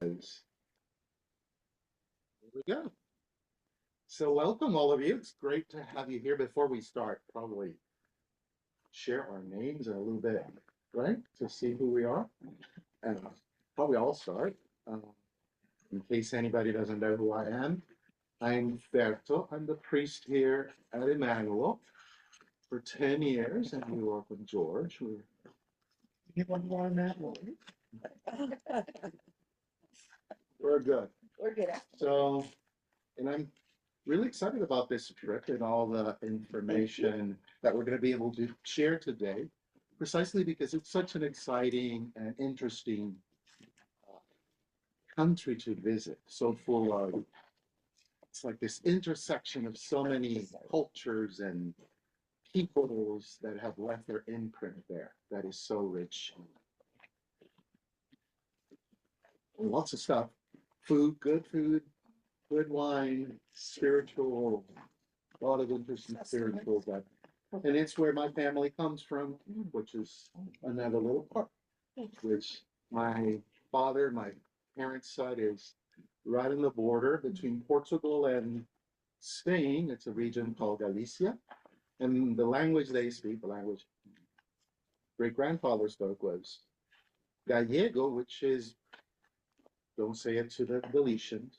Here we go. So welcome all of you. It's great to have you here. Before we start, probably share our names a little bit, right? To see who we are. And probably I'll start. In case anybody doesn't know who I am. I'm Berto. I'm the priest here at Emmanuel for 10 years, and we work with George. You want more on that one? We're good. We're good. So, and I'm really excited about this trip and all the information that we're going to be able to share today, precisely because it's such an exciting and interesting country to visit. So full of, it's like this intersection of so many cultures and peoples that have left their imprint there. That is so rich. And lots of stuff, food, good wine, spiritual, a lot of interesting spirituals that, and it's where my family comes from, which is another little part, which my father, my parents' side is right on the border between Portugal and Spain. It's a region called Galicia. And the language they speak, the language great-grandfather spoke was Gallego, which is, don't say it to the Galicians,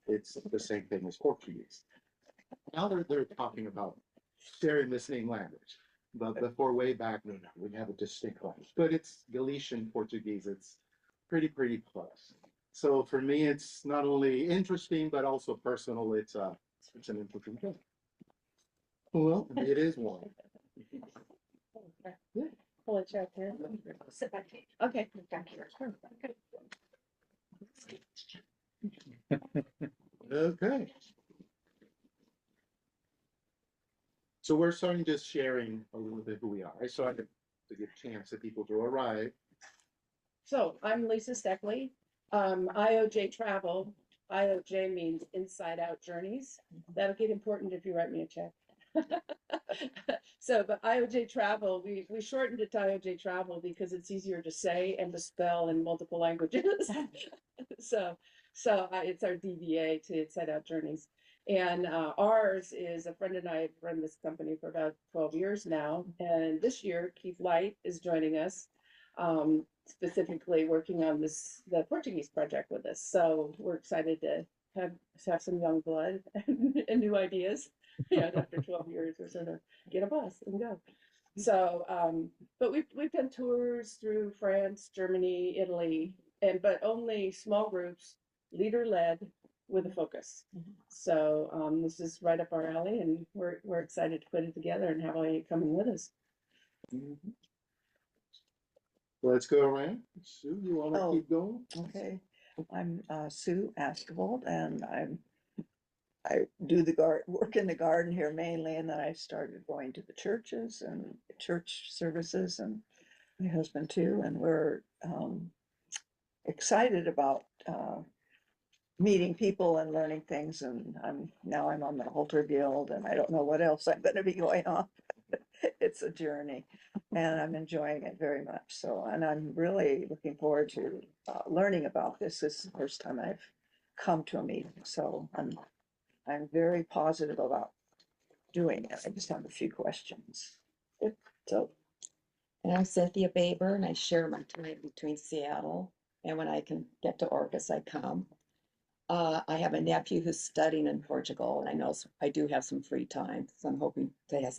it's the same thing as Portuguese. Now they're talking about sharing the same language. But before way back, no, we have a distinct language. But it's Galician Portuguese. It's pretty close. So for me, it's not only interesting, but also personal. It's an interesting thing. Well, it is one. Pull a chair here. Sit back. Okay. Back here. Okay. So we're starting just sharing a little bit who we are. So I can to give a chance for people to arrive. So I'm Lisa Steckley. IOJ Travel. IOJ means Inside Out Journeys. That'll get important if you write me a check. So, but IOJ Travel, we shortened it to IOJ Travel because it's easier to say and to spell in multiple languages. so it's our DBA to Inside Out Journeys. And ours is a friend and I have run this company for about 12 years now. And this year, Keith Light is joining us, specifically working on the Portuguese project with us. So we're excited to have some young blood and new ideas. After 12 years, we're sort of get a bus and go. So, but we've done tours through France, Germany, Italy, but only small groups, leader led, with a focus. So this is right up our alley, and we're excited to put it together and have all you coming with us. Let's go around. Sue, you want to keep going? Okay. I'm Sue Askavold, and I do work in the garden here mainly, and then I started going to the churches and church services, and my husband too, and we're excited about meeting people and learning things. And I'm on the Halter Guild, and I don't know what else I'm going to be going on. It's a journey, and I'm enjoying it very much. So, and I'm really looking forward to learning about this. This is the first time I've come to a meeting, so I'm very positive about doing it. I just have a few questions. So, And I'm Cynthia Baber, and I share my time between Seattle, and when I can get to Orcas, I come. I have a nephew who's studying in Portugal, and I know I do have some free time, so I'm hoping to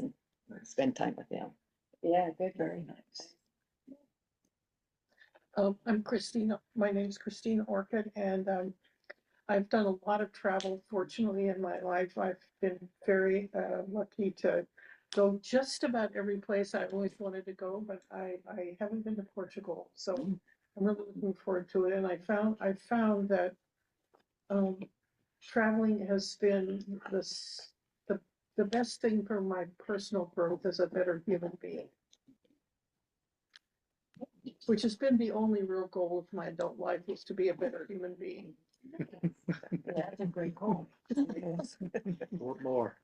spend time with him. Yeah, good, very nice. I'm Christina. My name is Christina Orchid, and I've done a lot of travel. Fortunately, in my life, I've been very lucky to go just about every place I always wanted to go, but I haven't been to Portugal, so I'm really looking forward to it. And I found that traveling has been the best thing for my personal growth as a better human being, which has been the only real goal of my adult life, is to be a better human being. That's a great goal. What more?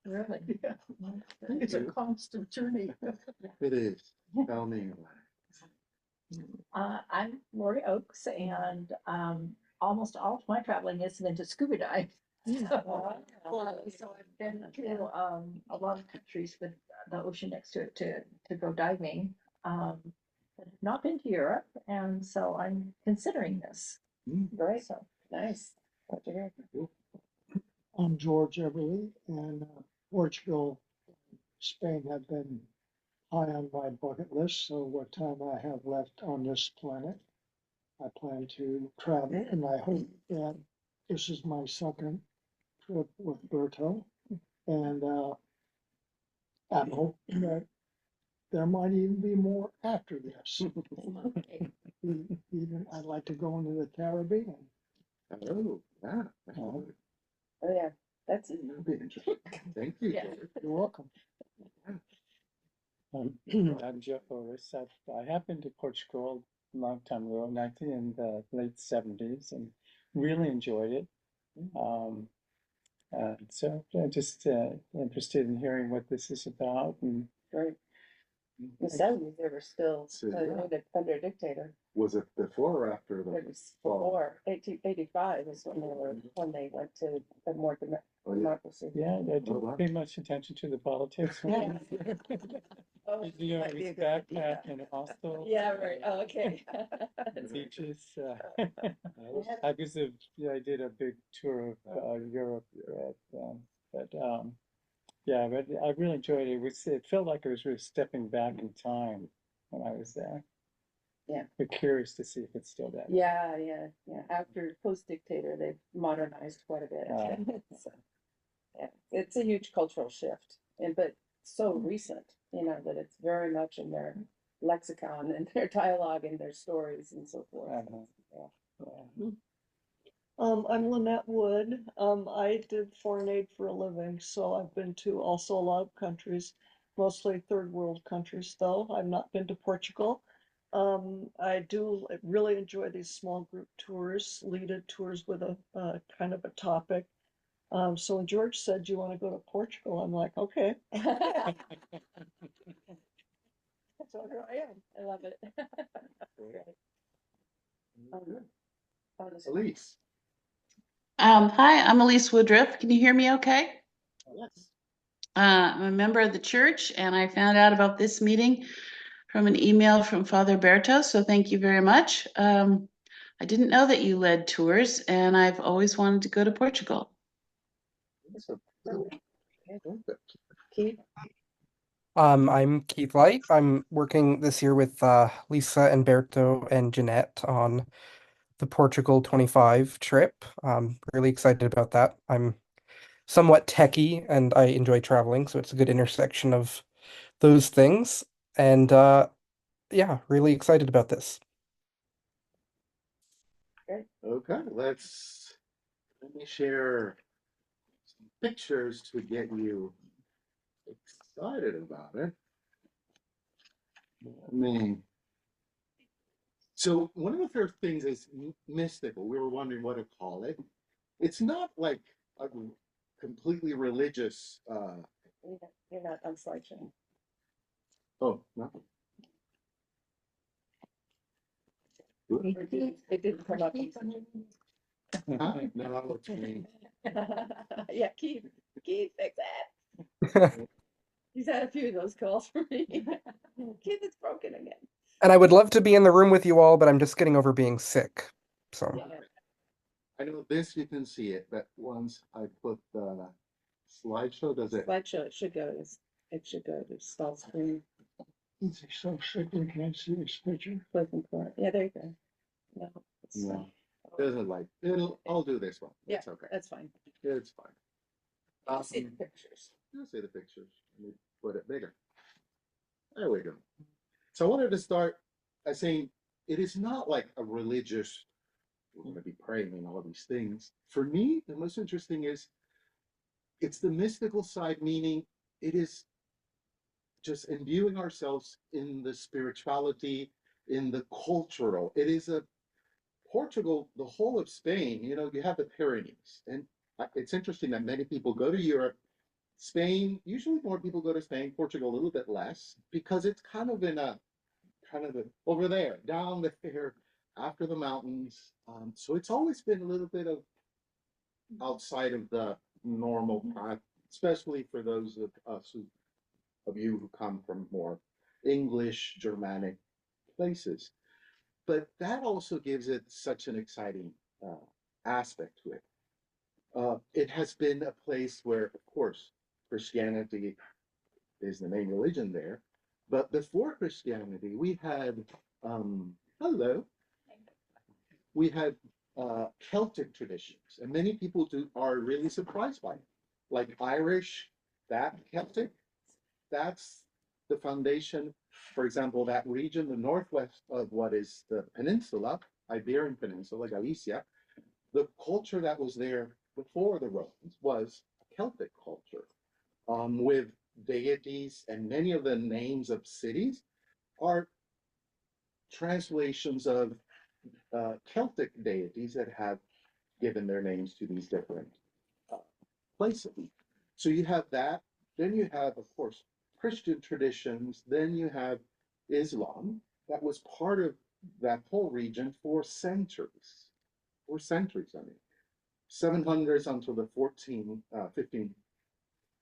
Really? Yeah. It's a constant journey. It is. Tell me. I'm Lori Oakes, and almost all of my traveling has been to scuba dive. Wow. So I've been to a lot of countries with the ocean next to it to go diving. But have not been to Europe, and so I'm considering this. Great, So nice. Glad to hear. I'm George Everly, and Portugal, Spain have been high on my bucket list. So what time I have left on this planet, I plan to travel, and I hope that this is my second trip with Berto, and I hope that there might even be more after this. Even I'd like to go into the Caribbean. Oh, yeah. Oh, yeah, that's, That'd be interesting. Thank you, Yeah. George. You're welcome. I'm Jeff Oris. I have been to Portugal a long time ago, 19 in the late 70s, and really enjoyed it. So I'm just interested in hearing what this is about. And great. The seventies, they were still So, yeah. under a dictator. Was it before or after It the? was before, 1885 is when they went to a more Oh, yeah. democracy. yeah, I Oh, didn't wow. pay much attention to the politics. Yeah. Oh, You know, Might it be was a good idea. backpack and hostel. yeah, right, oh, okay. Beaches. I was I did a big tour of Europe, yeah, but I really enjoyed it. It felt like I was really stepping back in time when I was there. Yeah. But curious to see if it's still that. Yeah, yeah, yeah. After post-dictator, they've modernized quite a bit. So, yeah, it's a huge cultural shift, but so recent, that it's very much in their lexicon and their dialogue and their stories and so forth. Uh-huh. Yeah. I'm Lynette Wood. I did foreign aid for a living, so I've been to also a lot of countries, mostly third world countries though. I've not been to Portugal. I do really enjoy these small group tours, leaded tours with a kind of a topic. So when George said you want to go to Portugal, I'm like, okay. So here I am. I love it. Great. Elise. Hi, I'm Elise Woodruff. Can you hear me okay? Yes. I'm a member of the church, and I found out about this meeting from an email from Father Berto, so thank you very much. I didn't know that you led tours, and I've always wanted to go to Portugal. Keith? I'm Keith Light. I'm working this year with Lisa and Berto and Jeanette on the Portugal 25 trip. Really excited about that. I'm somewhat techie and I enjoy traveling, so it's a good intersection of those things. And yeah, really excited about this. Okay, let me share some pictures to get you excited about it. So one of the first things is mystical. We were wondering what to call it. It's not like a completely religious. You're not on slideshow. Oh, no. It didn't come up. No, it's me. Yeah, Keith, fix that. He's had a few of those calls for me. Keith, it's broken again. And I would love to be in the room with you all, but I'm just getting over being sick. So Yeah. I know this, you can see it, but once I put the slideshow, does it? Slideshow, it should go to stall screen. Is he so sick we can't see his picture? Yeah, there you go. No, it's No, doesn't like, I'll do this one. Yeah, It's okay. that's fine. It's fine. I'll see the pictures. You'll see the pictures. Let me put it bigger. There we go. So I wanted to start by saying it is not like a religious, we're going to be praying and all these things. For me, the most interesting is it's the mystical side, meaning it is just imbuing ourselves in the spirituality, in the cultural. It is a Portugal, the whole of Spain, you have the Pyrenees. And it's interesting that many people go to Europe. Spain, usually more people go to Spain, Portugal a little bit less, because it's kind of over there, down there, after the mountains. So it's always been a little bit of outside of the normal path, especially for those of us of you who come from more English, Germanic places. But that also gives it such an exciting aspect to it. It has been a place where, of course, Christianity is the main religion there. But before Christianity, we had, hello, we had Celtic traditions, and many people are really surprised by it. Like Irish, that Celtic, that's the foundation. For example, that region, the northwest of what is the peninsula, Iberian Peninsula, Galicia, the culture that was there before the Romans was a Celtic culture, with deities, and many of the names of cities are translations of Celtic deities that have given their names to these different places. So you have that. Then you have, of course, Christian traditions. Then you have Islam that was part of that whole region for centuries. For centuries, I mean, 700s until the 15th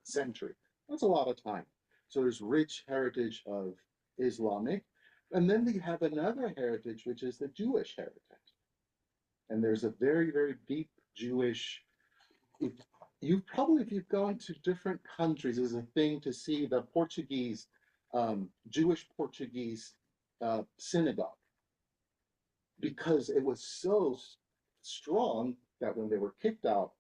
century. That's a lot of time. So there's rich heritage of Islamic. And then we have another heritage, which is the Jewish heritage. And there's a very, very deep Jewish. If you've gone to different countries, is a thing to see the Portuguese, Jewish Portuguese synagogue, because it was so strong that when they were kicked out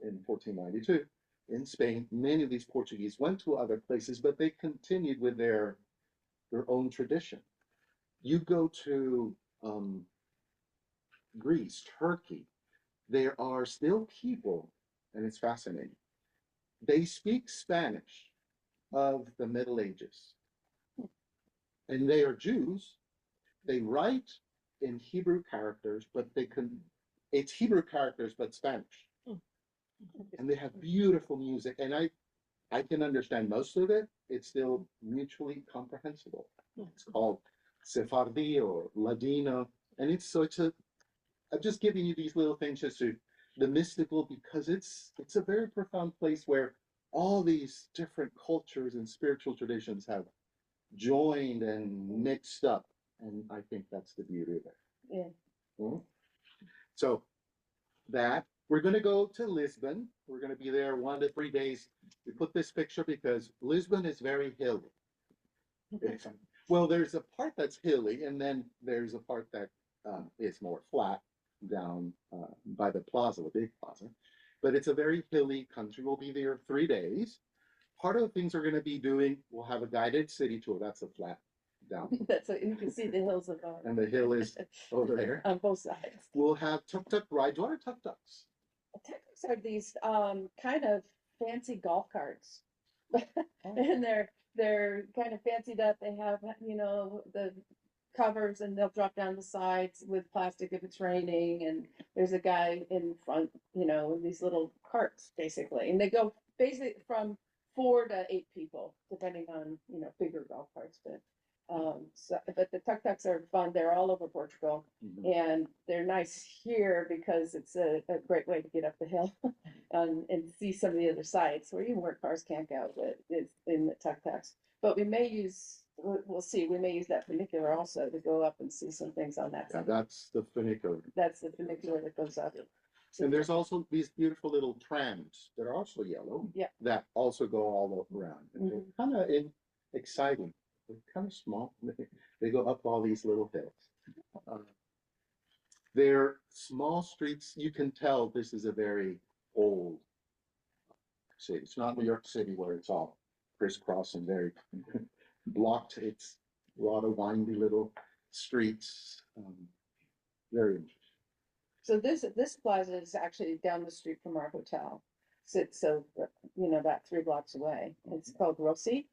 in 1492 in Spain, many of these Portuguese went to other places, but they continued with their own tradition. You go to Greece, Turkey, there are still people, and it's fascinating. They speak Spanish of the Middle Ages, and they are Jews. They write in Hebrew characters, but it's Hebrew characters, but Spanish. And they have beautiful music, and I can understand most of it. It's still mutually comprehensible. It's called Sephardi or Ladino, and I'm just giving you these little things just to the mystical, because it's a very profound place where all these different cultures and spiritual traditions have joined and mixed up, and I think that's the beauty of it. Yeah. Mhm. So that we're going to go to Lisbon. We're going to be there 1 to 3 days. We put this picture because Lisbon is very hilly. Well, there's a part that's hilly, and then there's a part that is more flat down by the plaza, the big plaza. But it's a very hilly country. We'll be there 3 days. Part of the things we're going to be doing, we'll have a guided city tour. That's a flat down. That's what you can see the hills of And the hill is over there. on both sides. We'll have tuk-tuk rides. What are tuk-tuks? Tuk-tuks are these kind of fancy golf carts. And they're kind of fancied up. They have, the covers, and they'll drop down the sides with plastic if it's raining. And there's a guy in front, in these little carts basically. And they go basically from 4 to 8 people, depending on, bigger golf carts. But the tuk-tuks are fun. They're all over Portugal, and they're nice here because it's a great way to get up the hill and see some of the other sites where even where cars can't go, but it's in the tuk-tuks. But we'll see, we may use that funicular also to go up and see some things on that Yeah, side. that's the funicular. That's the funicular that goes up. And there's also these beautiful little trams that are also yellow. Yeah. That also go all around. And they're kind of exciting. They're kind of small. They go up all these little hills. They're small streets. You can tell this is a very old city. It's not New York City where it's all crisscross and very blocked. It's a lot of windy little streets. Very interesting. So this plaza is actually down the street from our hotel. So about 3 blocks away. It's called Rocio,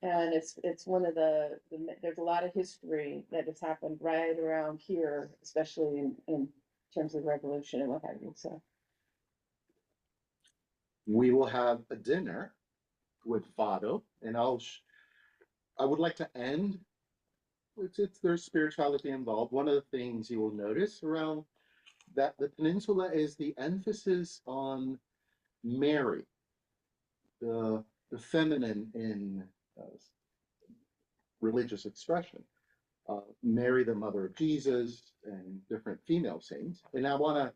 and it's one of there's a lot of history that has happened right around here, especially in terms of revolution and what have you. So we will have a dinner with Fado, and I would like to end there's spirituality involved. One of the things you will notice around that the peninsula is the emphasis on Mary, the feminine in religious expression. Mary, the mother of Jesus, and different female saints. And I want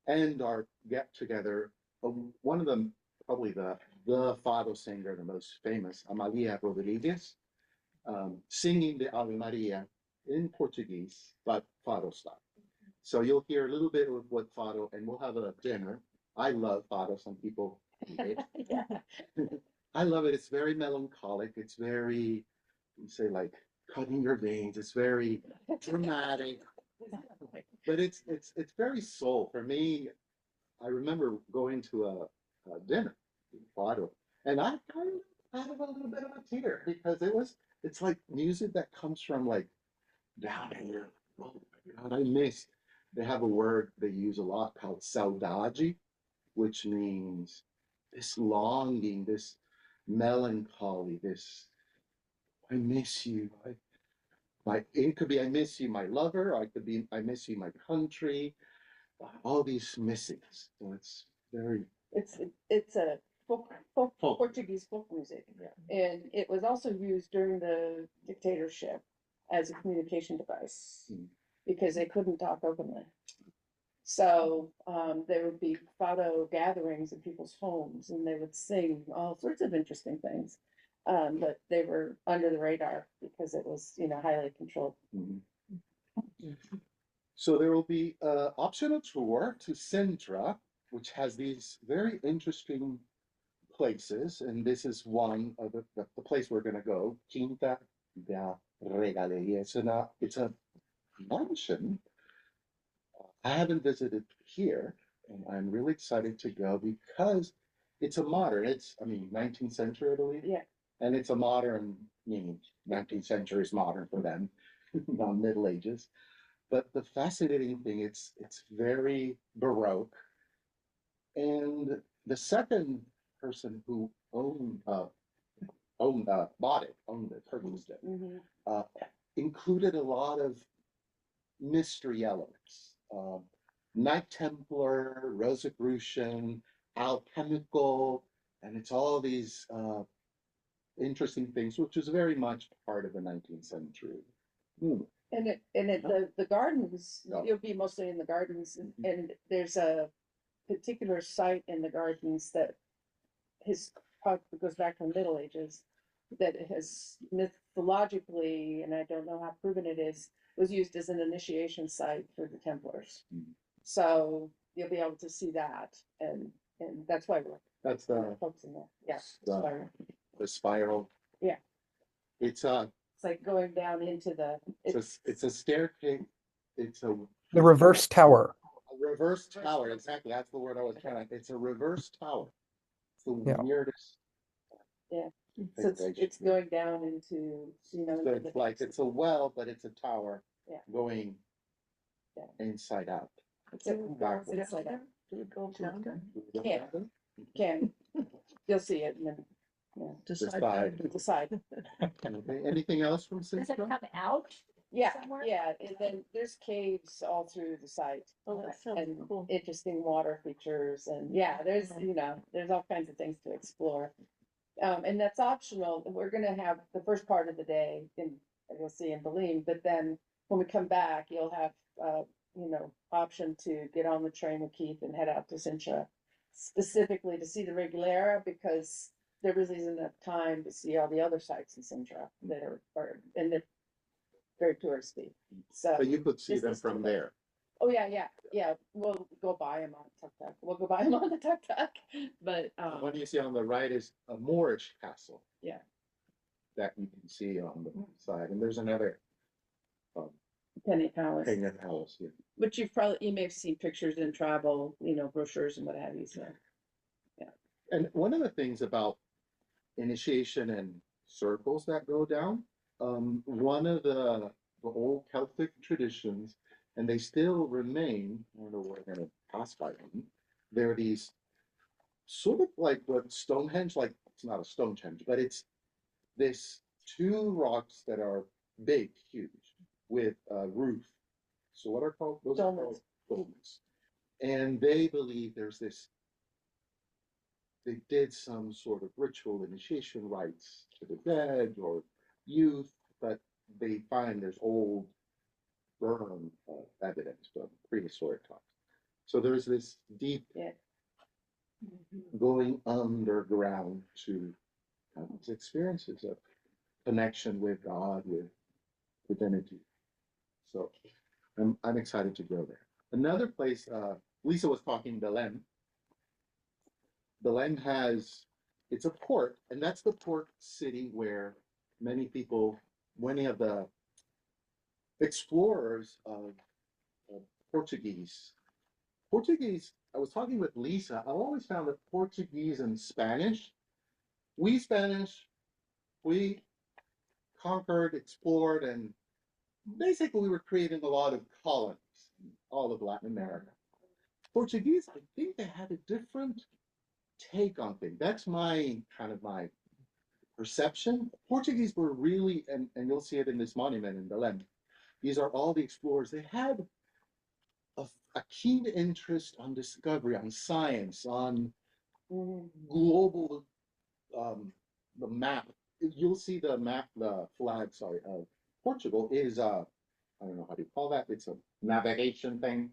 to end our get together. One of them, probably the fado singer, the most famous, Amalia Rodriguez, singing the Ave Maria in Portuguese, but fado style. So you'll hear a little bit of what fado, and we'll have a dinner. I love fado. Some people hate it. Yeah. I love it. It's very melancholic. It's very, you say, like cutting your veins. It's very dramatic, but it's very soul. For me, I remember going to a dinner in fado, and I kind of had a little bit of a tear because it's like music that comes from like down here. Oh my God, I miss. They have a word they use a lot called saudade, which means this longing, this melancholy, this I miss you. It could be I miss you, my lover. I could be I miss you, my country. All these missings. So it's very It's a folk Folk. Portuguese folk music, Yeah. and it was also used during the dictatorship as a communication device Hmm. because they couldn't talk openly. So there would be fado gatherings in people's homes, and they would sing all sorts of interesting things. But they were under the radar because it was, highly controlled. Mhm. So there will be an optional tour to Sintra, which has these very interesting places, and this is one of the place we're going to go, Quinta da Regaleria. It's a mansion. I haven't visited here, and I'm really excited to go because it's a modern. I mean, 19th century, I believe. Yeah. And it's a modern, meaning 19th century is modern for them, not Middle Ages. But the fascinating thing, it's very Baroque. And the second person who purchased it, Mhm. uh, included a lot of mystery elements. Knight Templar, Rosicrucian, alchemical, and it's all these interesting things, which is very much part of the 19th century. The gardens, Oh. you'll be mostly in the gardens, Mhm. and there's a particular site in the gardens that probably goes back to the Middle Ages, that has mythologically, and I don't know how proven it is, was used as an initiation site for the Templars. Mhm. So you'll be able to see that, and that's why That's we're focusing there. Yeah, the spiral. Yeah. It's like going down into it's a staircase. It's a The reverse tower. reverse tower. Exactly, that's the word I was trying to. It's a reverse tower. It's the Yeah. weirdest. Yeah. So it's going down into, So it's like it's a well, but it's a tower. Yeah. Going inside out. Backwards. inside out. Do we go down? Can, you'll see it and then, Decide. decide. Okay, anything else from Does it Sintra? come out? Yeah, Somewhere? yeah, and then there's caves all through the site. Oh, that sounds And cool. interesting water features, and there's, there's all kinds of things to explore. And that's optional. We're gonna have the first part of the day you'll see in Belém, but then when we come back, you'll have, option to get on the train with Keith and head out to Sintra, specifically to see the Regulera, because there really isn't enough time to see all the other sites in Sintra that and they're very touristy. So, But you could see this them is from the- there. oh yeah. We'll go by them on tuk-tuk. We'll go by them on the tuk-tuk, but What you see on the right is a Moorish castle. Yeah. That you can see on the side, and there's another Penny Palace, Peña Palace. Yeah. which you may have seen pictures in travel, brochures and what have you. So And one of the things about initiation and circles that go down, one of the old Celtic traditions, and they still remain, I don't know where we're gonna pass by them, there are these sort of like what Stonehenge, like it's not a Stonehenge, but it's this two rocks that are big, huge, with a roof. So what are called those? Are called dolmens. And they believe there's this. They did some sort of ritual initiation rites to the dead or youth, but they find there's old burn evidence from prehistoric times. So there's this deep going underground to have these experiences of connection with God, with divinity. So I'm excited to go there. Another place, Lisa was talking Belém. Belém has, it's a port, and that's the port city where many of the explorers of Portuguese. I was talking with Lisa, I always found that Portuguese and Spanish, Spanish, we conquered, explored, and basically we were creating a lot of colonies, all of Latin America. Portuguese, I think they had a different take on things. That's my perception. Portuguese were really, and you'll see it in this monument in Belém. These are all the explorers. They had a keen interest on discovery, on science, on global, the map. You'll see the map, the flag, sorry, of Portugal is, I don't know how do you call that? It's a navigation thing,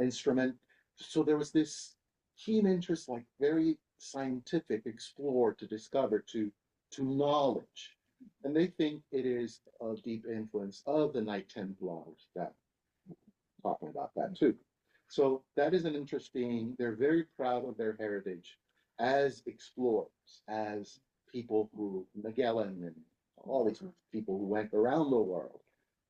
instrument. So there was this keen interest, like very scientific, explore, to discover, to knowledge. And they think it is a deep influence of the Knight Templars that talking about that too. So that is an interesting, they're very proud of their heritage as explorers, as people who, Magellan and all these people who went around the world.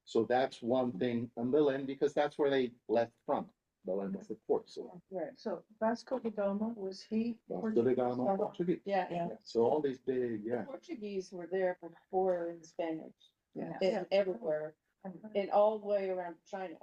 So that's one thing on Belém, because that's where they left from. Belém was the port. So Right, so Vasco da Gama, was he? Vasco da Gama, Portuguese. Yeah. So all these big, The Portuguese were there before the Spanish, Yeah. everywhere, and all the way around China.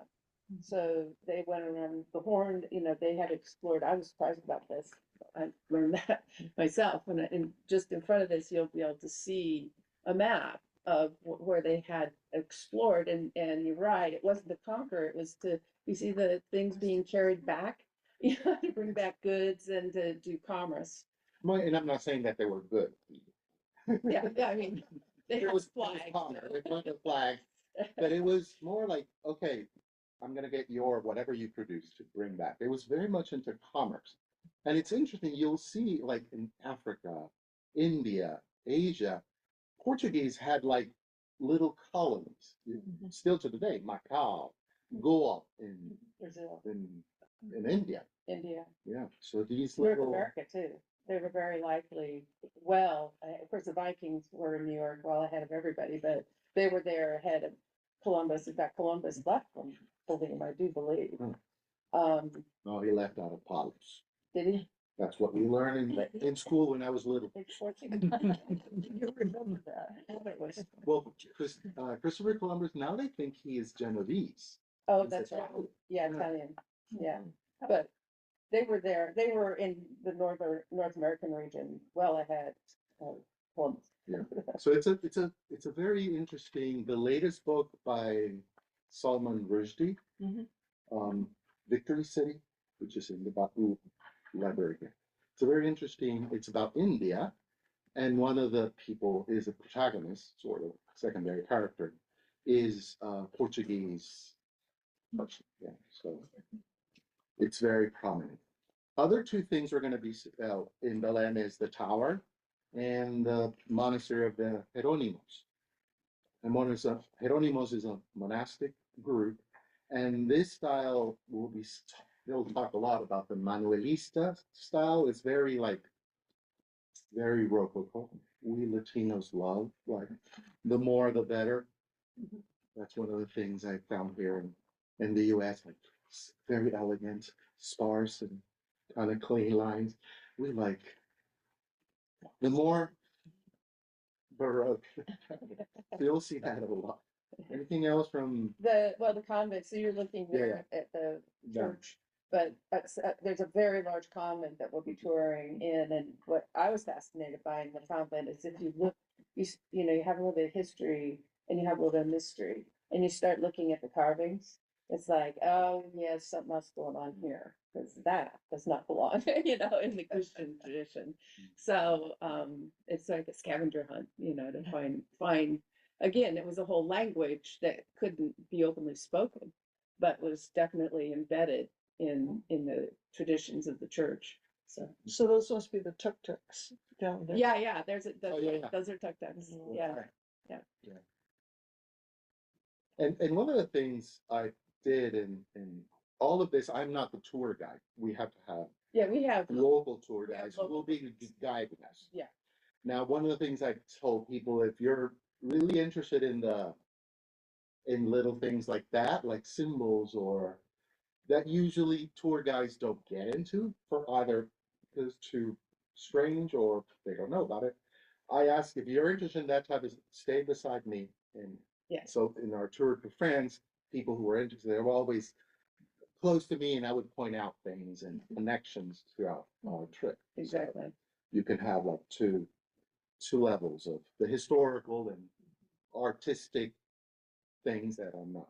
So they went around the Horn, they had explored. I was surprised about this. I learned that myself. And just in front of this, you'll be able to see a map of where they had explored. And you're right, it wasn't to conquer, it was you see the things being carried back, to bring back goods and to do commerce. and I'm not saying that they were good. Yeah, I mean, they had flags. They planted flags, but it was more like, okay, I'm gonna get your whatever you produce to bring back. It was very much into commerce. And it's interesting, you'll see like in Africa, India, Asia, Portuguese had like little colonies, still to today, Macau, Goa in Brazil, in India. Yeah. So these North little America too. They were very likely, of course, the Vikings were in New York well ahead of everybody, but they were there ahead of Columbus. In fact, Columbus left from Belém, I do believe. No, he left out of Palos. Did he? That's what we learned in school when I was little. You remember that? Well, Christopher Columbus, now they think he is Genovese. Oh, He's that's right. Italian. Yeah, Italian. Yeah, but they were there. They were in the North American region well ahead of Columbus. Yeah. So it's a very interesting. The latest book by Salman Rushdie, Victory City, which is in the Baku library here. It's a very interesting. It's about India, and one of the people is a protagonist, sort of secondary character, is Portuguese person. Yeah, so it's very prominent. Other two things we're going to be in Belém is the tower and the monastery of the Jerónimos. And Jerónimos is a monastic group, and this style they'll talk a lot about the Manuelista style. It's very very rococo. We Latinos love, like, the more the better. That's one of the things I found here in the US, like very elegant, sparse, and kind of clean lines. We like the more Baroque. You'll see that a lot. Anything else from The convent. So you're looking there at the church, but there's a very large convent that we'll be touring in. And what I was fascinated by in the convent is if you look, you have a little bit of history and you have a little bit of mystery, and you start looking at the carvings, it's like, oh, yes, something else going on here, because that does not belong, in the Christian tradition. So it's like a scavenger hunt, to find. Again, it was a whole language that couldn't be openly spoken, but was definitely embedded in the traditions of the church. So those must be the tuk-tuks down there. Yeah, there's a, Oh, yeah, yeah. those are tuk-tuks. Yeah. And one of the things I did in all of this, I'm not the tour guide. We have to have Yeah, we have. local tour We have guides who will local be guiding us. Yeah. Now, one of the things I told people, if you're really interested in little things like that, like symbols or that usually tour guides don't get into for either because it's too strange or they don't know about it. I ask if you're interested in that type of stay beside me. And Yeah. so in our tour with friends, people who were interested, they were always close to me and I would point out things and connections throughout our trip. Exactly. So you can have like two levels of the historical and artistic things that I'm not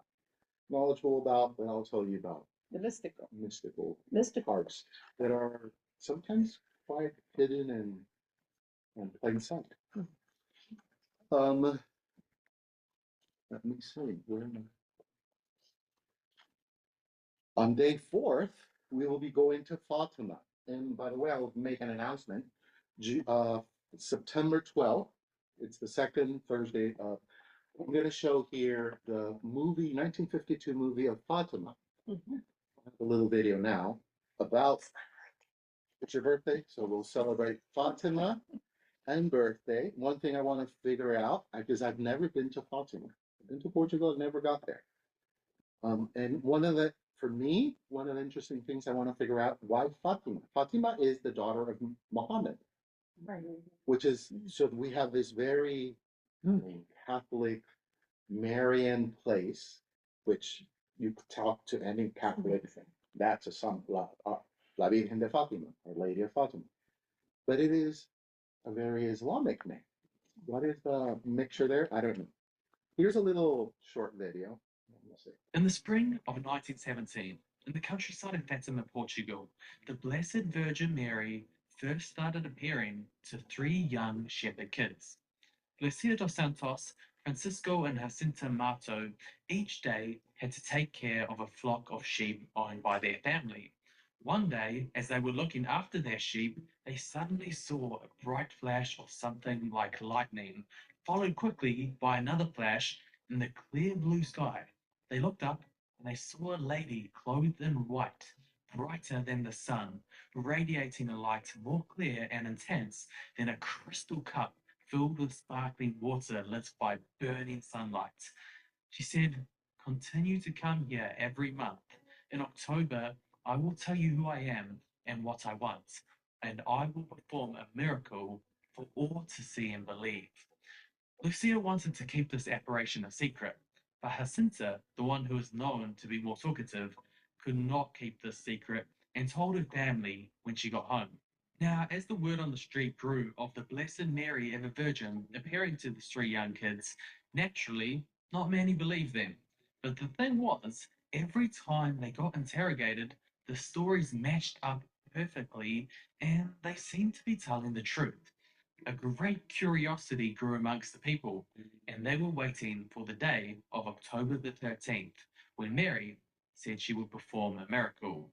knowledgeable about, but I'll tell you about The mystical. mystical parts that are sometimes quite hidden and plain sight. Let me see. Where am I? On day 4th, we will be going to Fatima. And by the way, I will make an announcement. September 12th, it's the second Thursday of. I'm going to show here the 1952 movie of Fatima. Mm-hmm. I have a little video now about it's your birthday, so we'll celebrate Fatima and birthday. One thing I want to figure out, because I've never been to Fatima. I've been to Portugal, I've never got there. And for me, one of the interesting things I want to figure out, why Fatima? Fatima is the daughter of Muhammad. Right. Which is, so we have this very Catholic Marian place, which you talk to any Catholic, that's La Virgen de Fatima, or Lady of Fatima. But it is a very Islamic name. What is the mixture there? I don't know. Here's a little short video. In the spring of 1917, in the countryside of Fatima, Portugal, the Blessed Virgin Mary first started appearing to 3 young shepherd kids. Lucia dos Santos, Francisco, and Jacinta Mato each day had to take care of a flock of sheep owned by their family. One day, as they were looking after their sheep, they suddenly saw a bright flash of something like lightning, followed quickly by another flash in the clear blue sky. They looked up and they saw a lady clothed in white, brighter than the sun, radiating a light more clear and intense than a crystal cup filled with sparkling water lit by burning sunlight. She said, "Continue to come here every month. In October, I will tell you who I am and what I want, and I will perform a miracle for all to see and believe." Lucia wanted to keep this apparition a secret, but Jacinta, the one who is known to be more talkative, could not keep this secret and told her family when she got home. Now, as the word on the street grew of the Blessed Mary ever Virgin appearing to the 3 young kids, naturally, not many believed them. But the thing was, every time they got interrogated, the stories matched up perfectly and they seemed to be telling the truth. A great curiosity grew amongst the people, and they were waiting for the day of October the 13th, when Mary said she would perform a miracle.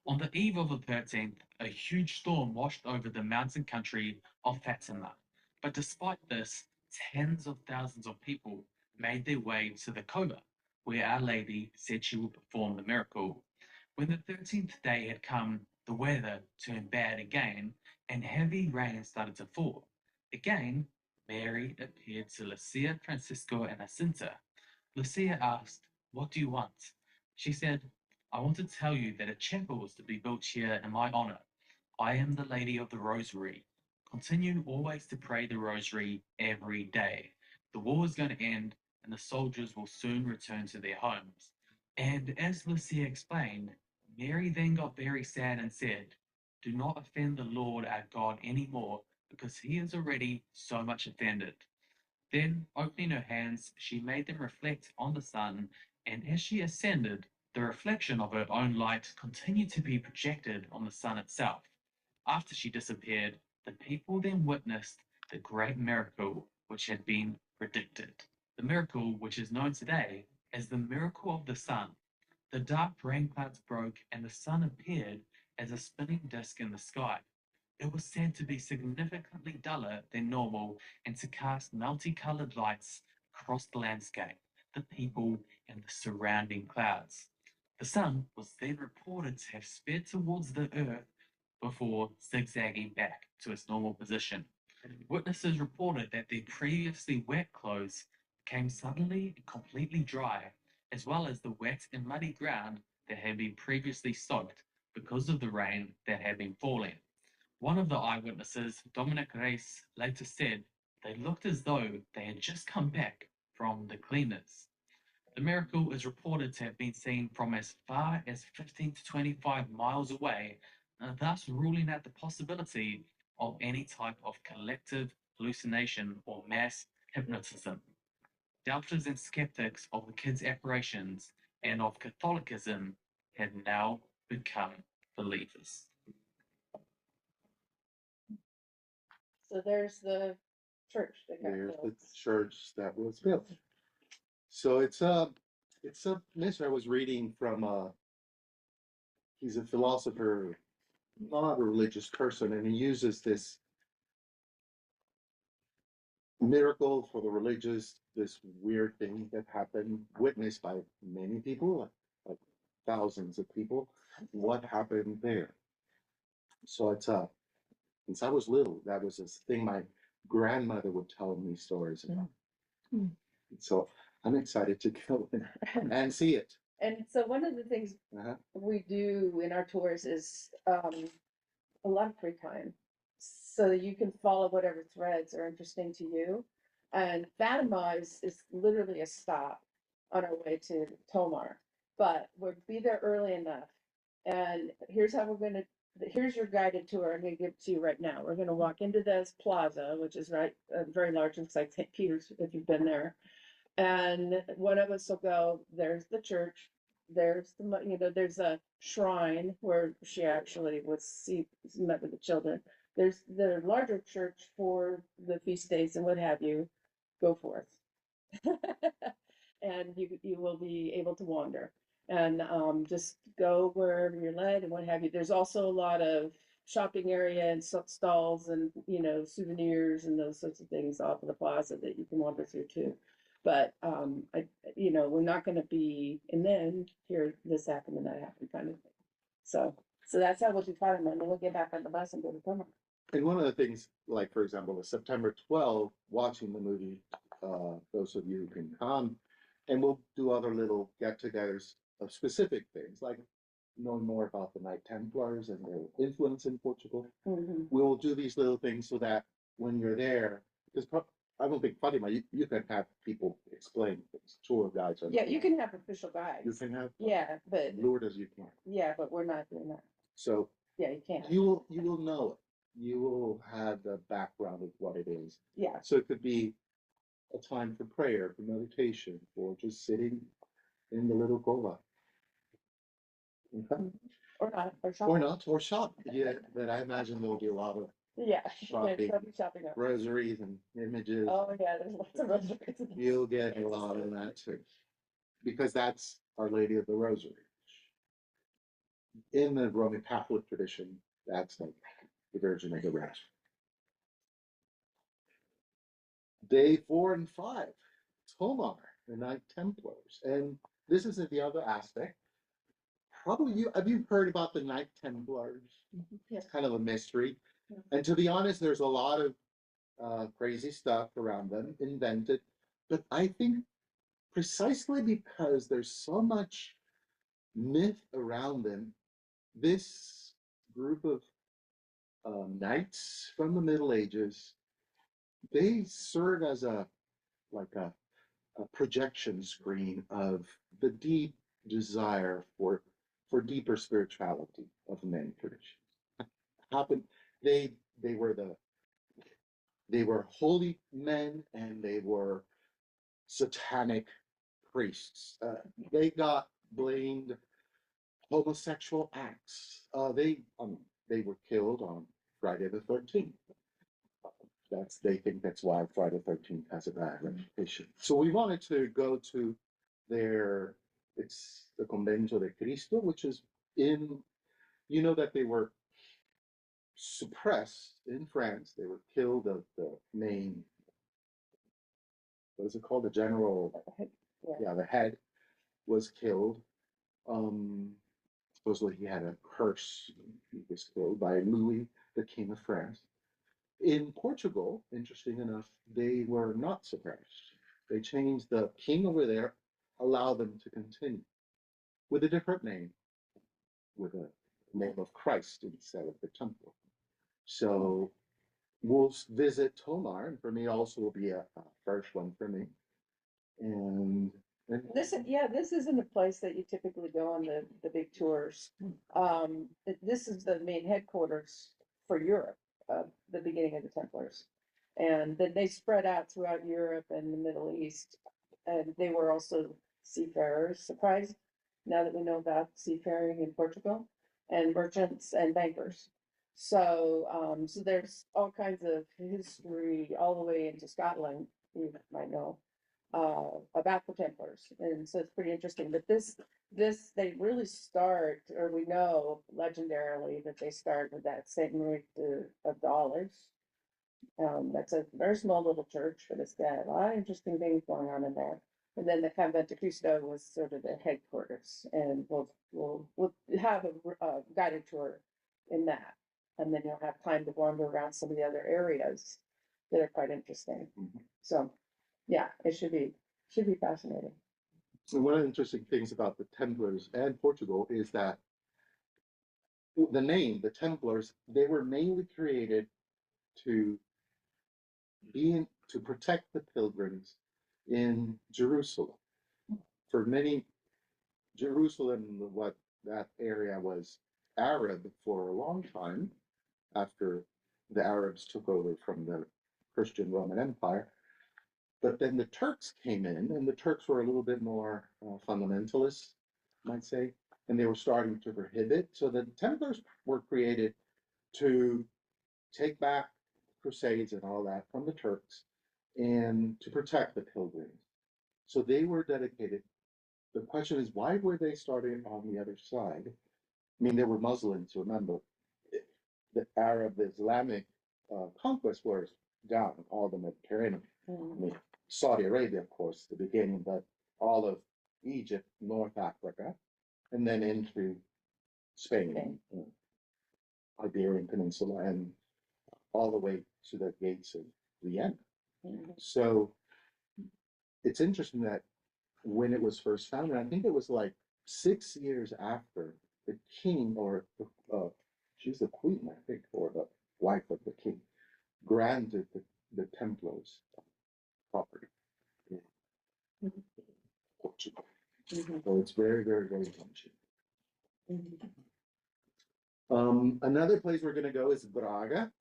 On the eve of the 13th, a huge storm washed over the mountain country of Fatima. But despite this, tens of thousands of people made their way to the cova, where Our Lady said she would perform the miracle. When the 13th day had come, the weather turned bad again, and heavy rain started to fall. Again, Mary appeared to Lucia, Francisco, and Jacinta. Lucia asked, "What do you want?" She said, "I want to tell you that a chapel is to be built here in my honor. I am the Lady of the Rosary. Continue always to pray the Rosary every day. The war is going to end, and the soldiers will soon return to their homes." And as Lucia explained, Mary then got very sad and said, "Do not offend the Lord our God any more, because he is already so much offended." Then, opening her hands, she made them reflect on the sun, and as she ascended, the reflection of her own light continued to be projected on the sun itself. After she disappeared, the people then witnessed the great miracle which had been predicted. The miracle which is known today as the miracle of the sun. The dark rain clouds broke and the sun appeared as a spinning disk in the sky. It was said to be significantly duller than normal and to cast multicolored lights across the landscape, the people, and the surrounding clouds. The sun was then reported to have sped towards the earth before zigzagging back to its normal position. Witnesses reported that their previously wet clothes became suddenly and completely dry, as well as the wet and muddy ground that had been previously soaked because of the rain that had been falling. One of the eyewitnesses, Dominic Reis, later said they looked as though they had just come back from the cleaners. The miracle is reported to have been seen from as far as 15 to 25 miles away, thus ruling out the possibility of any type of collective hallucination or mass hypnotism. Doubters and skeptics of the kids' apparitions and of Catholicism had now become believers. So there's the church that got There's the built. church that was built. So it's a mystery. I was reading from he's a philosopher, not a religious person, and he uses this miracle for the religious, this weird thing that happened, witnessed by many people, like thousands of people. What happened there? So it's since I was little, that was this thing my grandmother would tell me stories about. So I'm excited to go and see it. And so one of the things Uh-huh. we do in our tours is a lot of free time, so that you can follow whatever threads are interesting to you. And Fatima is literally a stop on our way to Tomar, but we'll be there early enough. And here's how here's your guided tour. I'm gonna give it to you right now. We're gonna walk into this plaza, which is right, very large, looks like St. Peter's if you've been there. And one of us will go, there's the church, there's there's a shrine where she actually met with the children. There's the larger church for the feast days and what have you. Go forth. And you will be able to wander and just go wherever you're led and what have you. There's also a lot of shopping area and stalls and souvenirs and those sorts of things off of the plaza that you can wander through too. But we're not going to be, and then here this happened and that happened kind of thing. So that's how we'll do Fatima, and then we'll get back on the bus and go to Burma. And one of the things, like for example, the September 12th, watching the movie, those of you who can come, and we'll do other little get-togethers of specific things, like knowing more about the Knight Templars and their influence in Portugal. Mm-hmm. We will do these little things so that when you're there, because I don't think Fatima, you can have people explain things, tour guides. Yeah, you can have official guides. You can have. Yeah, but Lourdes, you can. yeah, but we're not doing that. So yeah, you can't. You will know it. You will have the background of what it is. Yeah. So it could be a time for prayer, for meditation, or just sitting in the little gola. Okay. Or not, or shop. Or not, or shop. Yeah, but I imagine there'll be a lot of shopping, shopping up. rosaries and images. Oh yeah, there's lots of rosaries. You'll get a lot of that too. Because that's Our Lady of the Rosary. In the Roman Catholic tradition, that's like the Virgin of the Rosary. Day 4 and 5, Tomar, the Knight Templars. And this is the other aspect. Probably have you heard about the Knight Templars? Yes. It's kind of a mystery. Yeah. And to be honest, there's a lot of crazy stuff around them invented. But I think precisely because there's so much myth around them, this group of knights from the Middle Ages, they serve as a projection screen of the deep desire for deeper spirituality of many traditions. Happened, they were They were holy men and they were satanic priests. They got blamed homosexual acts. They were killed on Friday the 13th. They think that's why Friday the 13th has a bad reputation. So we wanted to go to it's the Convento de Cristo, which is that they were suppressed in France. They were killed. The main, what is it called? The general, the head was killed. Supposedly he had a curse. He was killed by Louis, the King of France. In Portugal, interesting enough, they were not suppressed. They changed the king over there, allowed them to continue with a different name, with a name of Christ instead of the temple. So we'll visit Tomar, and for me also will be a first one for me. And This isn't a place that you typically go on the big tours. This is the main headquarters for Europe, the beginning of the Templars. And then they spread out throughout Europe and the Middle East. And they were also seafarers, surprised now that we know about seafaring in Portugal, and merchants and bankers. So there's all kinds of history all the way into Scotland, you might know, about the Templars, and so it's pretty interesting. But this they really start, or we know legendarily that they start with that Saint Marie of the Olives. That's a very small little church, but it's got a lot of interesting things going on in there. And then the Convento Cristo was sort of the headquarters, and we'll have a guided tour in that, and then you'll have time to wander around some of the other areas that are quite interesting. So, yeah, it should be fascinating. And one of the interesting things about the Templars and Portugal is that the name, the Templars, they were mainly created to protect the pilgrims in Jerusalem. For many, Jerusalem, what that area was Arab for a long time after the Arabs took over from the Christian Roman Empire. But then the Turks came in, and the Turks were a little bit more fundamentalist, might say, and they were starting to prohibit. So the Templars were created to take back crusades and all that from the Turks and to protect the pilgrims. So they were dedicated. The question is, why were they starting on the other side? I mean, they were Muslims, remember. The Arab Islamic conquest was down all the Mediterranean. I mean, Saudi Arabia, of course, the beginning, but all of Egypt, North Africa, and then into Spain, Iberian Peninsula, and all the way to the gates of Vienna. So it's interesting that when it was first founded, I think it was like 6 years after the king, or she's the queen, I think, or the wife of the king, granted the Templars property in Portugal. So it's very, very, very ancient. Another place we're going to go is Braga,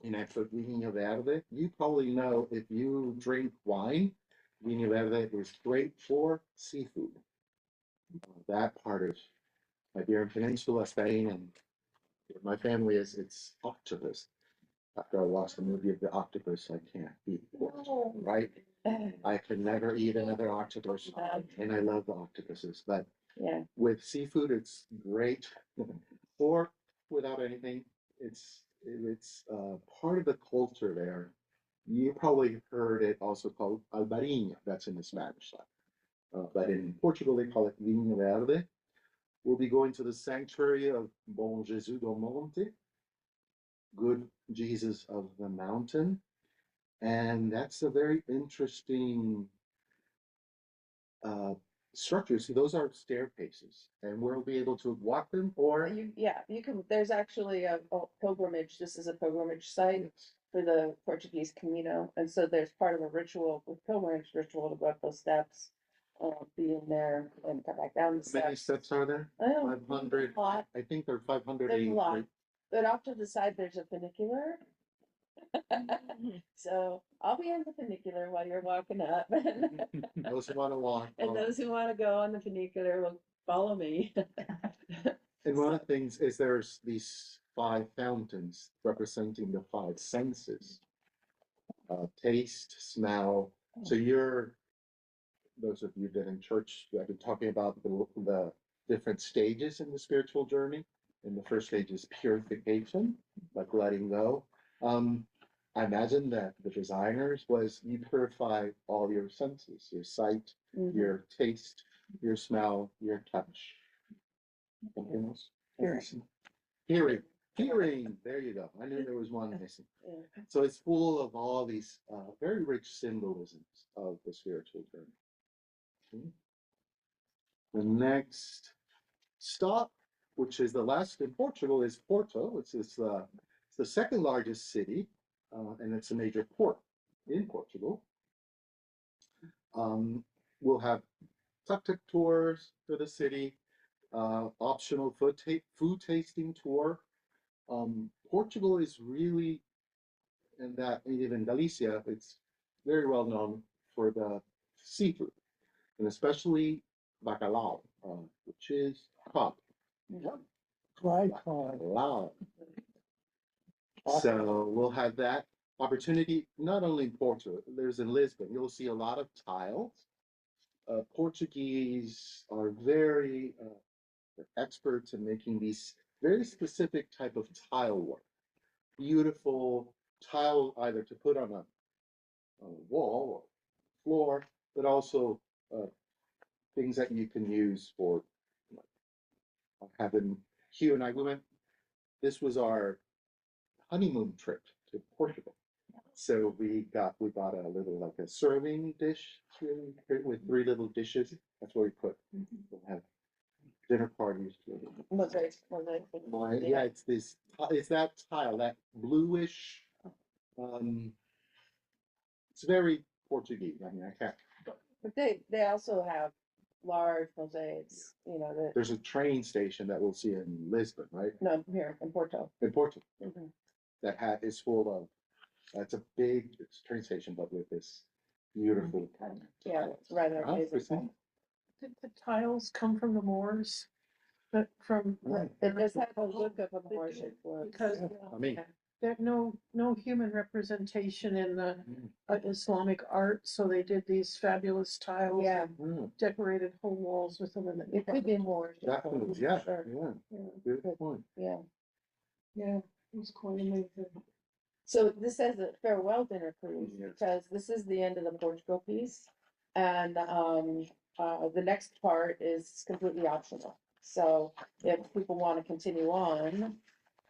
in actual Vinho Verde. You probably know, if you drink wine, Vinho Verde is great for seafood. That part of Iberian Peninsula, Spain, and my family it's octopus. After I watched the movie of the octopus, I can't eat pork, right? I could never eat another octopus, and I love the octopuses. But with seafood, it's great. Or without anything, it's part of the culture there. You probably heard it also called albarinha. That's in the Spanish side. But in Portugal, they call it vinho verde. We'll be going to the sanctuary of Bom Jesus do Monte, Good Jesus of the Mountain. And that's a very interesting structure. See, those are staircases, and we'll be able to walk them, or You can. There's actually a pilgrimage. This is a pilgrimage site for the Portuguese Camino, and so there's part of a ritual, with pilgrimage ritual, to go up those steps, be in there, and come back down the steps. How many steps are there? Oh, 500. a lot. I think there are 500. There's a lot. But off to the side, there's a funicular, So I'll be in the funicular while you're walking up. Those who want to walk. And those who want to go on the funicular will follow me. And one of the things is there's these 5 fountains representing the 5 senses. Taste, smell. So those of you that in church, I've been talking about the different stages in the spiritual journey. And the first stage is purification, like letting go. I imagine that the designers was you purify all your senses, your sight, your taste, your smell, your touch. Something else? Hearing. Hearing. There you go. I knew there was one missing. Yeah. So it's full of all these very rich symbolisms of the spiritual journey. The next stop, which is the last in Portugal, is Porto, which is it's the second largest city, and it's a major port in Portugal. We'll have tuk-tuk tours to the city, optional food tasting tour. Portugal is really, and that even Galicia, it's very well known for the seafood, and especially bacalhau, which is cod. Dry cod. Bacalhau. So we'll have that opportunity, not only in Porto, there's in Lisbon, you'll see a lot of tiles. Portuguese are very experts in making these very specific type of tile work. Beautiful tile, either to put on a wall or floor, but also things that you can use for having. Hugh and I, this was our honeymoon trip to Portugal. So we bought a little, like a serving dish with 3 little dishes. That's where we put. We'll have dinner parties. Mosaic. Yeah, it's that tile, that bluish. It's very Portuguese. I mean, I can't. But they also have large mosaics, that, There's a train station that we'll see in Lisbon, right? no, here in Porto. In Porto, Mhm. that is full of. That's a big train station, but with this beautiful. Yeah, it's rather amazing. Did the tiles come from the Moors? But from, It does have a look of a Moorish look. because I mean, there's no human representation in the Islamic art, so they did these fabulous tiles. Yeah. And decorated whole walls with them. And It could be Moorish. definitely, yeah, Sure. yeah, good point. Yeah. Yeah, it was quite amazing. So this says a farewell dinner cruise, Yes. because this is the end of the Portugal piece. And the next part is completely optional. So if people want to continue on,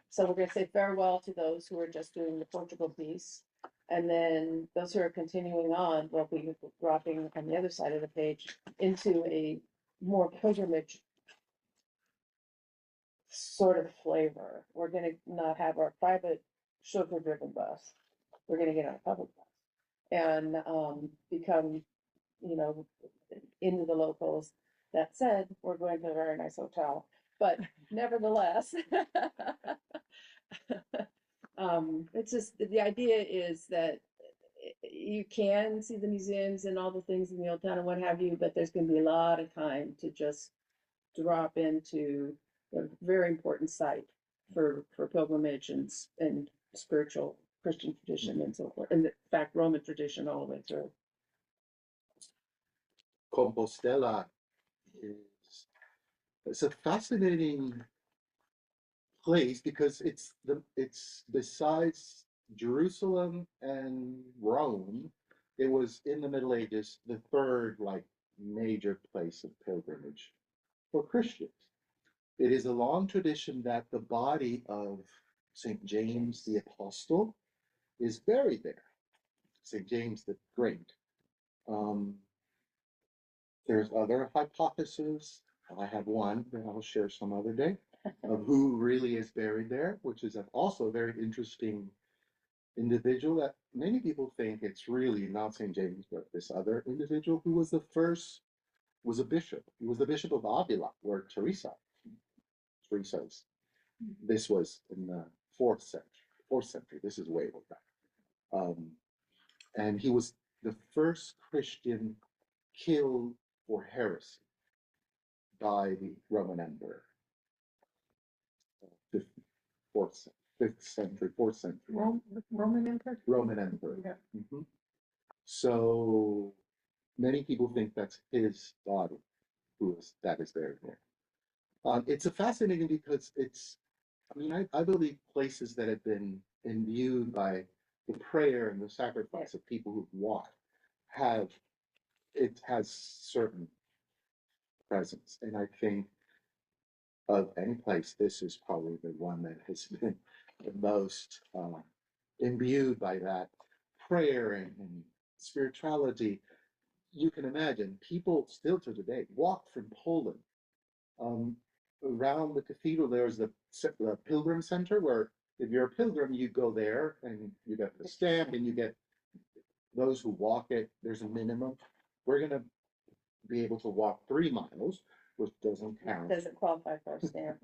so we're gonna say farewell to those who are just doing the Portugal piece. And then those who are continuing on will be dropping on the other side of the page into a more pilgrimage sort of flavor. We're gonna not have our private chauffeur-driven bus. We're gonna get on a public bus and become, into the locals. That said, we're going to a very nice hotel, but nevertheless, it's just, the idea is that you can see the museums and all the things in the old town and what have you, but there's gonna be a lot of time to just drop into a very important site for pilgrimage and spiritual Christian tradition and so forth. And in fact, Roman tradition all the way through. Compostela it's a fascinating place because it's besides Jerusalem and Rome, it was in the Middle Ages the third major place of pilgrimage for Christians. It is a long tradition that the body of St. James the Apostle is buried there. St. James the Great. There's other hypotheses. I have one that I'll share some other day of who really is buried there, which is also a very interesting individual that many people think it's really not St. James, but this other individual who was was a bishop. He was the Bishop of Avila, where Teresa's. This was in the fourth century. This is way back. And he was the first Christian killed for heresy by the Roman Emperor. Fifth, fifth century, fourth century. Roman Empire? Roman Emperor. Yeah. Mhm. So many people think that's his body that is buried there. It's a fascinating because I believe places that have been imbued by the prayer and the sacrifice of people who've walked it has certain presence. And I think of any place, this is probably the one that has been the most imbued by that prayer and spirituality. You can imagine people still to today walk from Poland. Around the cathedral, there's the pilgrim center where if you're a pilgrim, you go there and you get the stamp and you get those who walk it. There's a minimum. We're going to be able to walk 3 miles, which doesn't count. Doesn't qualify for a stamp.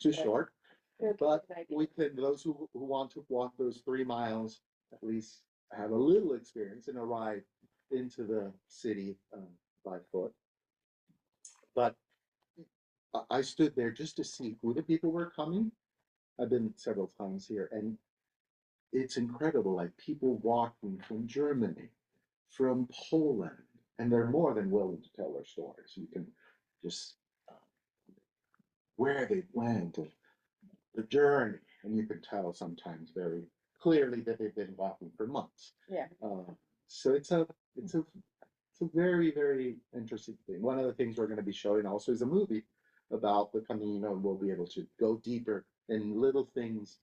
Too short. Good But idea. we can, those who want to walk those 3 miles, at least have a little experience and arrive into the city by foot. But I stood there just to see who the people were coming. I've been several times here, and it's incredible. Like people walking from Germany, from Poland, and they're more than willing to tell their stories. You can just where they went, and the journey, and you can tell sometimes very clearly that they've been walking for months. Yeah. So it's a very, very interesting thing. One of the things we're going to be showing also is a movie about the Camino, and we'll be able to go deeper in little things,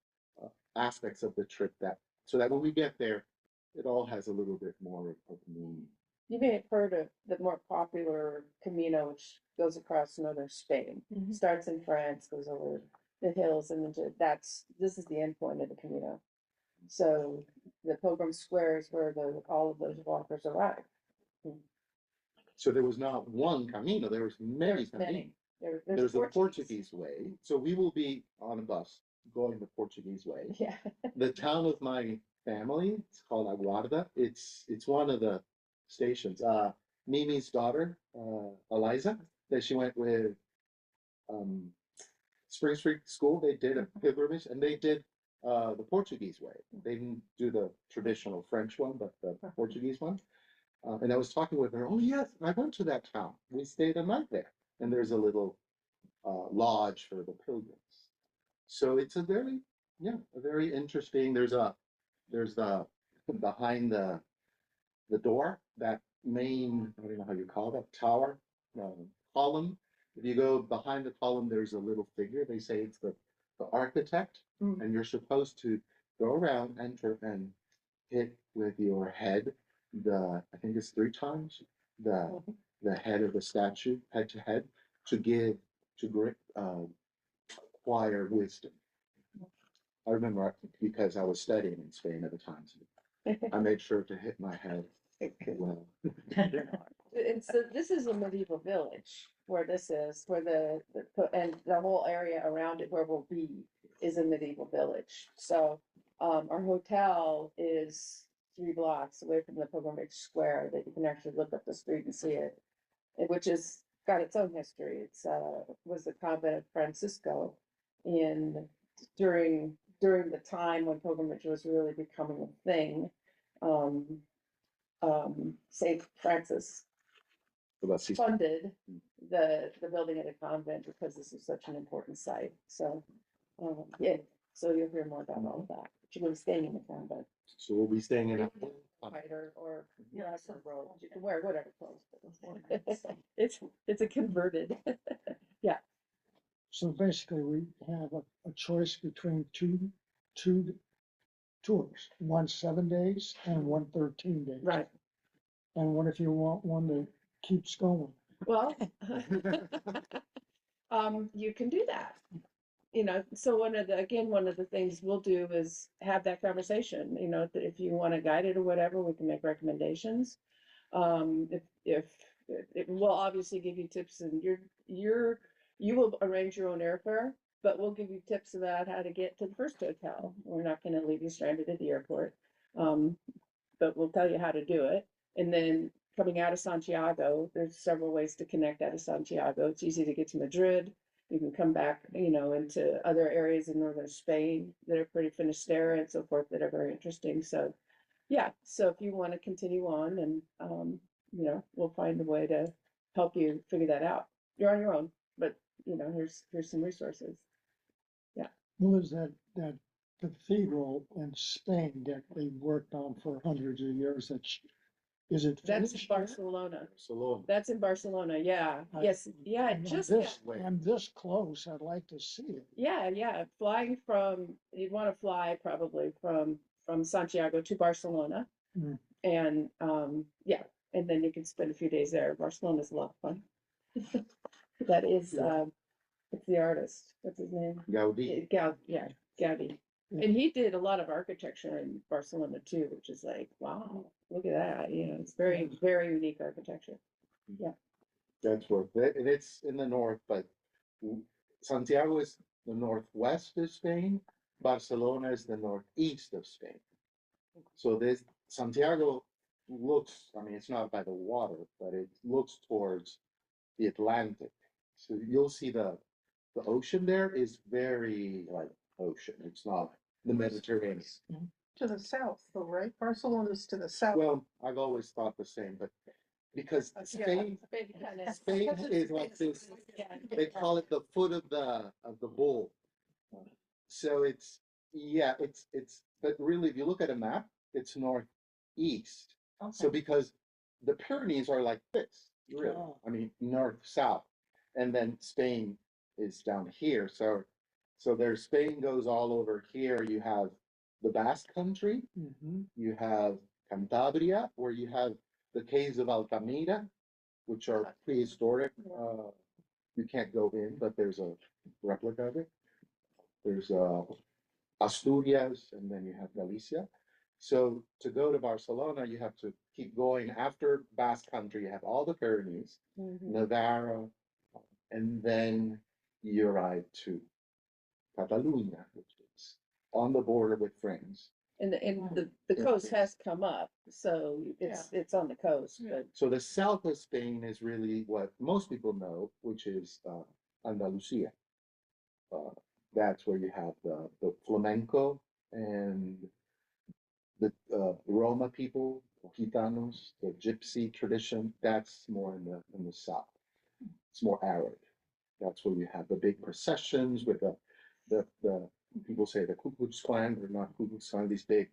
aspects of the trip so that when we get there, it all has a little bit more of meaning. You may have heard of the more popular Camino, which goes across northern Spain. Starts in France, goes over the hills, and this is the end point of the Camino. So the Pilgrim Square is where all of those walkers arrive. So there was not one Camino, there was many Caminos. There's the Portuguese way. So we will be on a bus going the Portuguese way. Yeah. The town of my family, it's called Aguarda. It's one of the stations. Mimi's daughter, Eliza, that she went with Spring Street School. They did a pilgrimage, and they did the Portuguese way. They didn't do the traditional French one, but the Portuguese one. And I was talking with her. Oh yes, I went to that town. We stayed a night there, and there's a little lodge for the pilgrims. So it's a very interesting. There's the behind the door, that main, I don't know how you call that, tower, column. If you go behind the column, there's a little figure. They say it's the architect, and you're supposed to go around, enter, and hit with your head I think it's 3 times the head of the statue, head to head, to acquire wisdom. I remember because I was studying in Spain at the time, so I made sure to hit my head well. And so this is a medieval village where this is, where and the whole area around it where we'll be is a medieval village. So our hotel is 3 blocks away from the Pilgrimage Square, that you can actually look up the street and see it, which has got its own history. It's was the convent of Francisco during the time when pilgrimage was really becoming a thing. St. Francis funded the building of the convent because this is such an important site. So, so you'll hear more about all of that. But you're going to be staying in the convent. So we'll be staying in a or road. You can wear whatever clothes. It's a converted. Yeah. So basically, we have a choice between two tours, one 7 days and one 13 days. Right. And what if you want one that keeps going? Well, you can do that. So one of the things we'll do is have that conversation, if you want to guide it or whatever, we can make recommendations. If it will obviously give you tips, and you will arrange your own airfare, but we'll give you tips about how to get to the first hotel. We're not going to leave you stranded at the airport. But we'll tell you how to do it. And then coming out of Santiago, there's several ways to connect out of Santiago. It's easy to get to Madrid. You can come back, into other areas in northern Spain that are pretty Finisterre and so forth that are very interesting. So, yeah. So if you want to continue on, and we'll find a way to help you figure that out. You're on your own, but here's some resources. Well, is that cathedral in Spain that they worked on for hundreds of years? Is it That's finished yet? Barcelona. Barcelona. That's in Barcelona. Yeah. I- Yes. Yeah. I'm Just this, I'm this close. I'd like to see it. Yeah. Flying you'd want to fly probably from Santiago to Barcelona. Mm. And yeah, and then you can spend a few days there. Barcelona's a lot of fun. That is it's the artist. What's his name? Gaudí. Yeah, Gaudi. And he did a lot of architecture in Barcelona too, which is like, wow, look at that. It's very, very unique architecture. That's where, and it's in the north, but Santiago is the northwest of Spain. Barcelona is the northeast of Spain. So this Santiago looks, I mean, it's not by the water, but it looks towards the Atlantic. So you'll see the ocean there is very like ocean. It's not the Mediterranean. To the south, though, right? Barcelona's to the south. Well, I've always thought the same, but because Spain is like this, they call it the foot of the bull. So but really, if you look at a map, it's northeast. So because the Pyrenees are like this, really, I mean, north, south, and then Spain is down here. So there's Spain goes all over here. You have the Basque country, you have Cantabria, where you have the caves of Altamira, which are prehistoric. You can't go in, but there's a replica of it. There's Asturias, and then you have Galicia. So to go to Barcelona, you have to keep going. After Basque Country, you have all the Pyrenees, Navarra, and then you arrive to Catalonia, which is on the border with France. And the coast has come up, so it's on the coast. But So the south of Spain is really what most people know, which is Andalusia. That's where you have the flamenco and the Roma people, Gitanos, the gypsy tradition. That's more in the south. It's more arid. That's where you have the big processions with the people say the Ku Klux Klan, or not Ku Klux Klan, these big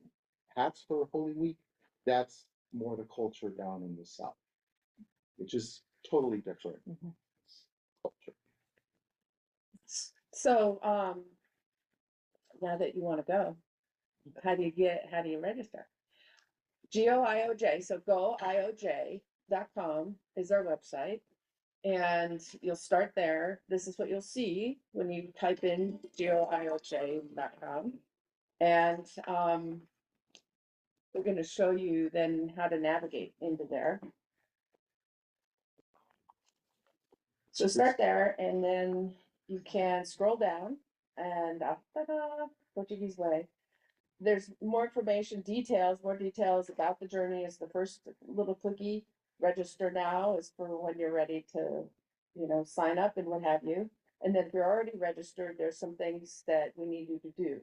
hats for Holy Week. That's more the culture down in the south, which is totally different culture. so now that you want to go, how do you register? GOIOJ, so goioj.com is our website. And you'll start there. This is what you'll see when you type in goioj.com. And we're going to show you then how to navigate into there. So start there, and then you can scroll down and Portuguese way. There's more information, more details about the journey is the first little clicky. Register now is for when you're ready to, sign up and what have you. And then if you're already registered, there's some things that we need you to do.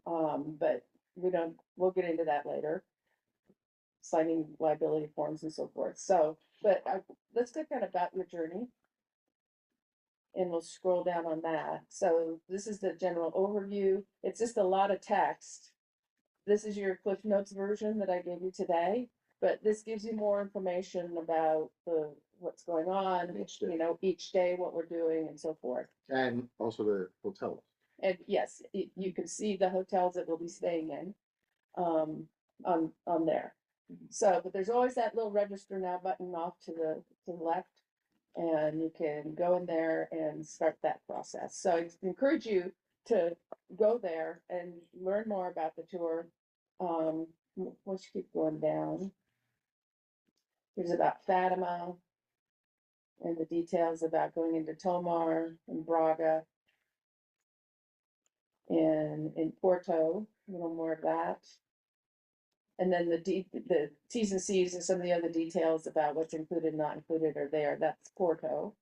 But we'll get into that later. Signing liability forms and so forth. So, but let's look at about your journey. And we'll scroll down on that. So this is the general overview. It's just a lot of text. This is your Cliff Notes version that I gave you today, but this gives you more information about what's going on, each day, what we're doing and so forth. And also the hotels. And yes, you can see the hotels that we'll be staying in, on there. So, but there's always that little register now button off to the left, and you can go in there and start that process. So I encourage you to go there and learn more about the tour. Once you keep going down, here's about Fatima and the details about going into Tomar and Braga and in Porto, a little more of that. And then the T's and C's and some of the other details about what's included, not included are there. That's Porto.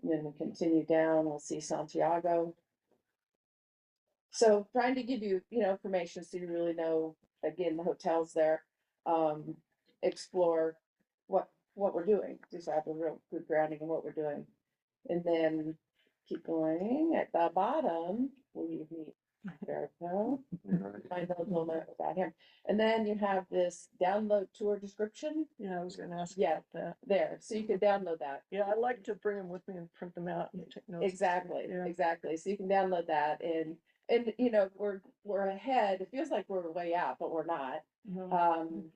And then we continue down, we'll see Santiago. So trying to give you, information so you really know, again, the hotels there, explore what we're doing, just have a real good grounding in what we're doing. And then keep going at the bottom, we meet Berto. Find out a little bit about him. And then you have this download tour description. Yeah, I was gonna ask Yeah. about that. There, so you can download that. Yeah, I like to bring them with me and print them out and take notes. Exactly, Yeah. exactly. So you can download that and we're ahead. It feels like we're way out, but we're not. Mhm.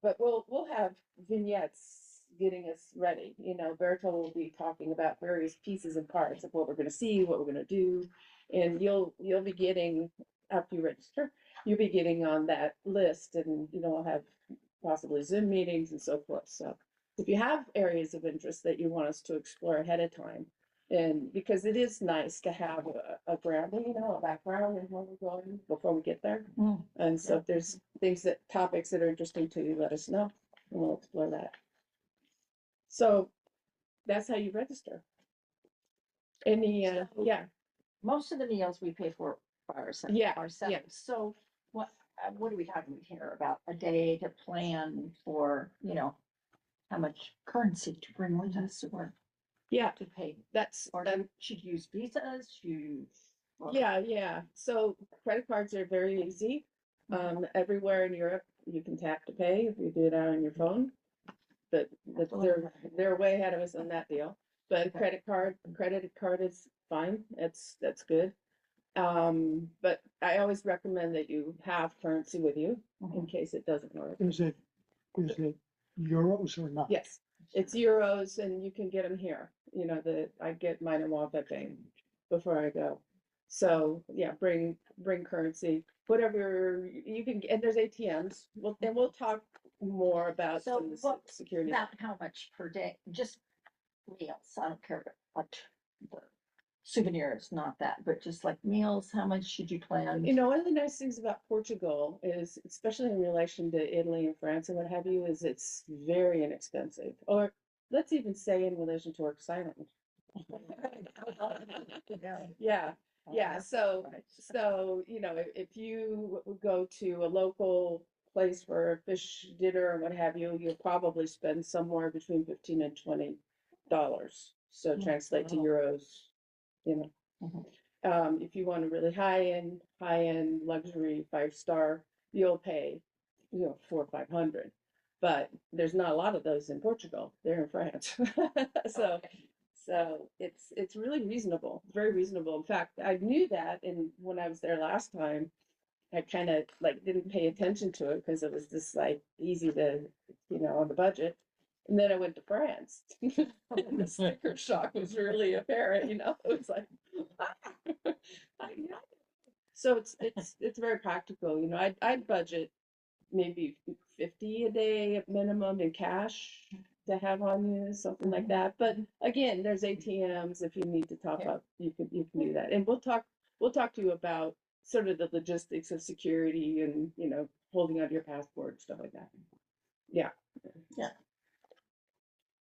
But we'll have vignettes getting us ready. Berto will be talking about various pieces and parts of what we're gonna see, what we're gonna do. And you'll be getting, after you register, you'll be getting on that list and, we'll have possibly Zoom meetings and so forth. So if you have areas of interest that you want us to explore ahead of time, and because it is nice to have a grounding, a background in where we're going before we get there. Mm. And so if there's topics that are interesting to you, let us know and we'll explore that. So that's how you register. Any, yeah, Most of the meals we pay for ourselves. Yeah, Ourselves. yeah. So what are we talking here about? A day to plan for, how much currency to bring with us or yeah, to pay? that's, Or should use visas, yeah. So credit cards are very easy. Everywhere in Europe, you can tap to pay if you do it out on your phone. But they're way ahead of us on that deal. But Okay. credit card is fine. That's good. But I always recommend that you have currency with you in case it doesn't work. Is it euros or not? Yes, it's euros and you can get them here. I get mine in Wallpepping before I go. So yeah, bring currency, whatever you can, and there's ATMs. We'll talk more about So some of the what- security. not how much per day, just meals. I don't care what the souvenirs, not that, but just like meals, how much should you plan? One of the nice things about Portugal is, especially in relation to Italy and France and what have you, is it's very inexpensive. Or let's even say in relation to Orcas Island. Yeah. Yeah. So, if you go to a local place for a fish dinner or what have you, you'll probably spend somewhere between $15 and $20. So translate to euros, you know. If you want a really high-end luxury 5-star, you'll pay, 400 or 500. But there's not a lot of those in Portugal. They're in France. So it's really reasonable, very reasonable. In fact, I knew that, and when I was there last time, I kind of didn't pay attention to it because it was just easy to, on the budget. And then I went to France. And the sticker shock was really apparent, it's like, yeah. So it's very practical, I'd budget maybe 50 a day at minimum in cash to have on you, something like that. But again, there's ATMs if you need to top up, you can do that. And we'll talk to you about sort of the logistics of security and, holding on to your passport, stuff like that. Yeah. Yeah.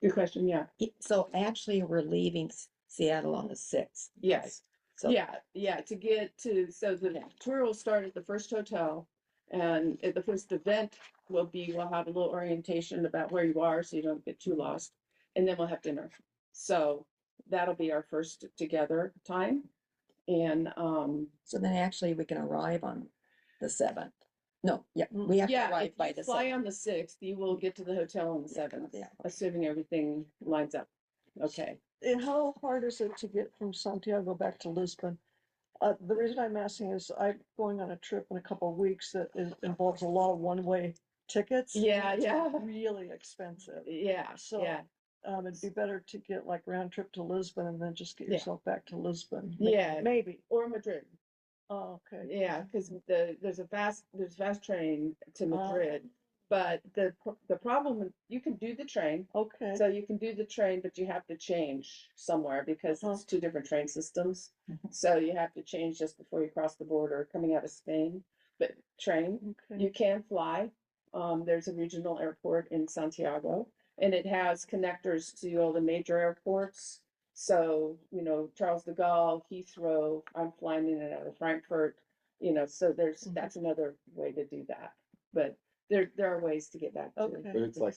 Good question, yeah. So actually, we're leaving Seattle on the 6th. Yes. So Yeah, to get to, so the tour will start at the first hotel, and at the first event we'll have a little orientation about where you are so you don't get too lost, and then we'll have dinner. So that'll be our first together time. And so then actually we can arrive on the 7th. No, yeah, we have to yeah, arrive if by you the fly 7th. on the 6th, you will get to the hotel on the 7th, Yeah. assuming everything lines up. Okay. And how hard is it to get from Santiago back to Lisbon? The reason I'm asking is I'm going on a trip in a couple of weeks that involves a lot of one-way tickets. Yeah, It's yeah. really expensive. Yeah, So, yeah. it'd be better to get round trip to Lisbon and then just get Yeah. yourself back to Lisbon. Yeah. Maybe. Or Madrid. Oh, okay. Yeah, because there's a fast train to Madrid, but the problem, you can do the train. Okay. So you can do the train, but you have to change somewhere because it's two different train systems. So you have to change just before you cross the border coming out of Spain. But train, Okay. you can fly. There's a regional airport in Santiago, and it has connectors to all the major airports. So, you know, Charles de Gaulle, Heathrow, I'm flying in and out of Frankfurt, you know, so that's another way to do that. But there are ways to get back to. Okay. But it's like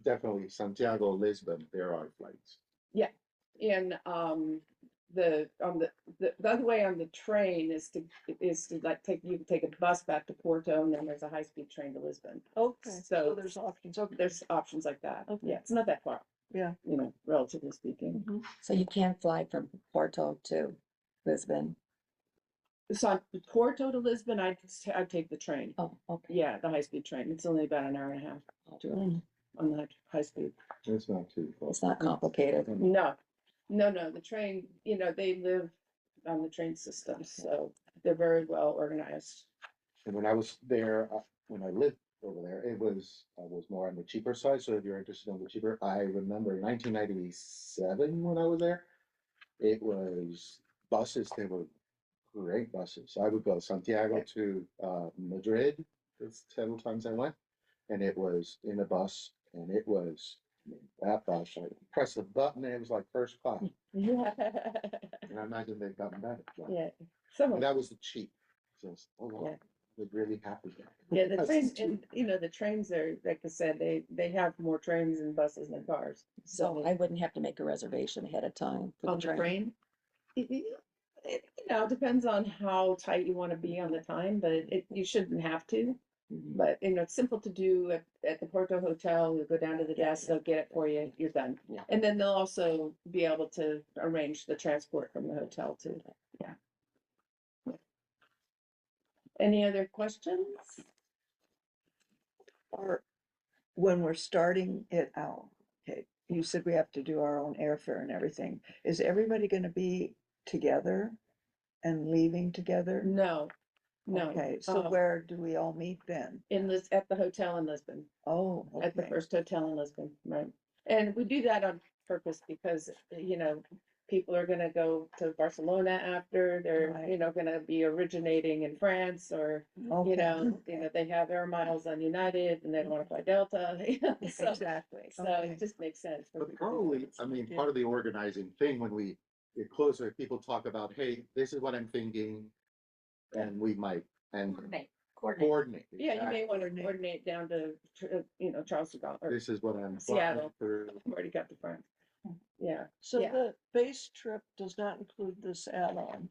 definitely Santiago, Lisbon, there are flights. Yeah, and the other way on the train is to like you can take a bus back to Porto, and then there's a high-speed train to Lisbon. Okay, so So there's options. Okay. there's options like that. Okay. Yeah, it's not that far, Yeah. you know, relatively speaking. Mhm. So you can't fly from Porto to Lisbon. So on Porto to Lisbon, I'd take the train. Oh, okay. Yeah, the high-speed train. It's only about an hour and a half on the high speed. It's not too close. It's not complicated. No, the train, you know, they live on the train system, so they're very well organized. And when I was there, when I lived over there, I was more on the cheaper side. So if you're interested in the cheaper, I remember 1997 when I was there, it was buses. They were great buses. I would go Santiago to Madrid. That's several times I went, and it was in a bus, and it was that bus. I press a button, and it was like first class. Yeah. And I imagine they've gotten better. Yeah, some of And that was the cheap. So, oh, wow. Yeah. They're really happy there. Yeah, the That's trains, cheap. and, you know, the trains are, like I said, they have more trains and buses than cars. So I wouldn't have to make a reservation ahead of time for On the the train. train? It, you know, depends on how tight you want to be on the time, but you shouldn't have to. But, you know, it's simple to do at the Porto Hotel. You go down to the desk, they'll get it for you, you're done. Yeah. And then they'll also be able to arrange the transport from the hotel too. Yeah. Any other questions? Or when we're starting it out, okay, you said we have to do our own airfare and everything. Is everybody gonna be together and leaving together? No, no. Okay, so where do we all meet then? At the hotel in Lisbon. Oh, At the okay. first hotel in Lisbon, right? And we do that on purpose because, you know, people are gonna go to Barcelona after, they're, Right. you know, gonna be originating in France or, you Okay. know, they have air miles on United and they don't wanna fly Delta. So, Exactly. so Okay. it just makes sense. for But people to do probably, that. I mean, part of the organizing thing when we get closer, people talk about, hey, this is what I'm thinking. And we might, and coordinate. Yeah, you may exactly. wanna coordinate down to, you know, Charles de Gaulle or This is what I'm. Seattle. through. I've already got the front. Yeah, So Yeah. the base trip does not include this add-on,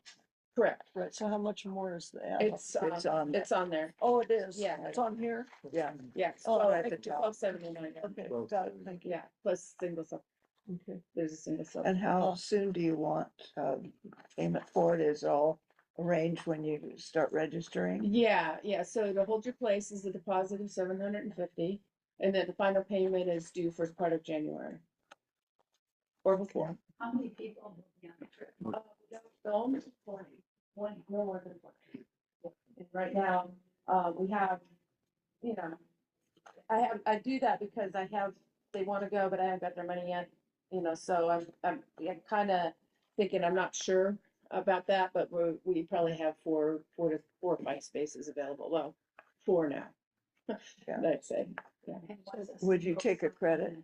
correct. right? So how much more is the add-on? It's on there. Oh, it is? Yeah. It's on here? Yeah. Yeah, Oh, well, at the top. 1279. Okay, Well, got it, thank you. Yeah, plus single sub, Okay. there's a single sub. And how soon do you want payment for it? Is all arranged when you start registering? Yeah, so to hold your place is a deposit of 750, and then the final payment is due first part of January. Or before. How many people will be on the trip? Almost 40, no more than 40. And right now, we have, you know, I do that because they want to go, but I haven't got their money yet, you know, so I'm kind of thinking, I'm not sure about that, but we probably have four or five spaces available. Well, 4 now. Yeah. I'd say, yeah. Would you take a credit?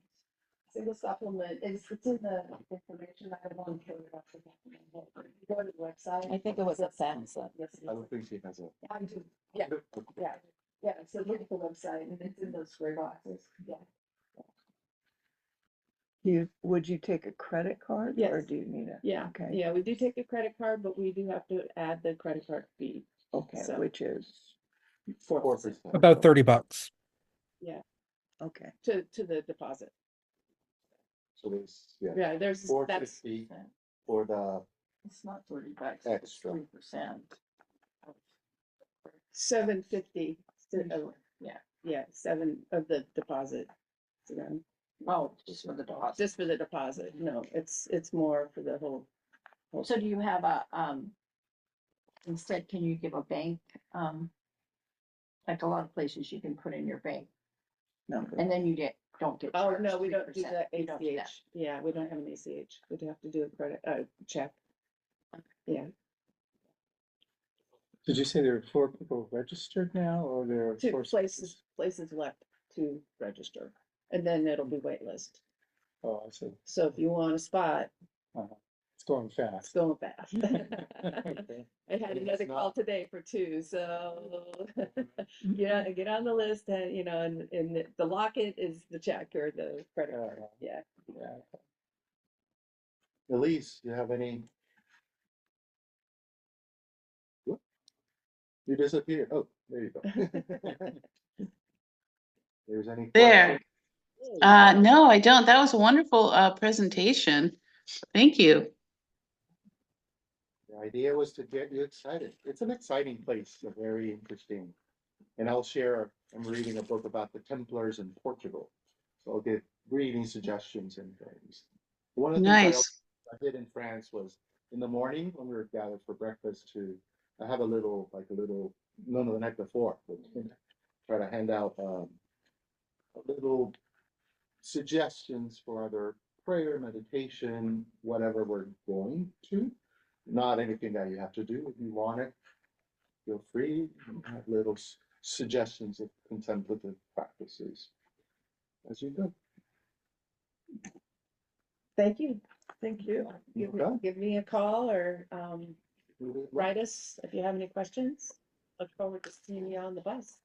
Single supplement, it's in the information I have on. Go to the website. I think it was a Samsung. Yes, I don't think she has a. I do, yeah, so look at the website and it's in those square boxes, yeah. Would you take a credit card? Or Yes. do you need it? Yeah, Okay. yeah, we do take a credit card, but we do have to add the credit card fee. Okay, So- which is, 4%. About $30. okay. To the deposit. So there's, yeah, Yeah, there's, that's, 450 for the It's not $30, extra. 3%. 750. Yeah, 7 of the deposit. So, Oh, just for the deposit. just for the deposit, no, it's more for the whole. So do you have a, instead, can you give a bank, like a lot of places you can put in your bank, Number. and then you don't get Oh, charged no, we don't do 3%. the You don't do that. ACH. Yeah, we don't have an ACH. We'd have to do a credit, check. Yeah. Did you say there are 4 people registered now, or there are Two 4 places left to register, and then it'll be waitlist. Oh, I see. So if you want a spot, Uh-huh. It's going it's fast. going fast. Okay. I had It's another call not- today for 2, so get on the list, and and the locket is the check or the credit card. Yeah. Yeah. Elise, you have any? Whoop. You disappeared. Oh, there you go. There's any There. questions? No, I don't. That was a wonderful presentation. Thank you. The idea was to get you excited. It's an exciting place, very interesting. And I'll share, I'm reading a book about the Templars in Portugal. So I'll get reading suggestions and things. One of the things Nice. I did in France was in the morning when we were gathered for breakfast I have a little, no, the night before, but, try to hand out a little suggestions for either prayer, meditation, whatever we're going to. Not anything that you have to do. If you want it, feel free. Have little suggestions of contemplative practices as you go. Thank you. Thank you. Give me a call or Right. write us if you have any questions. Look forward to seeing you on the bus.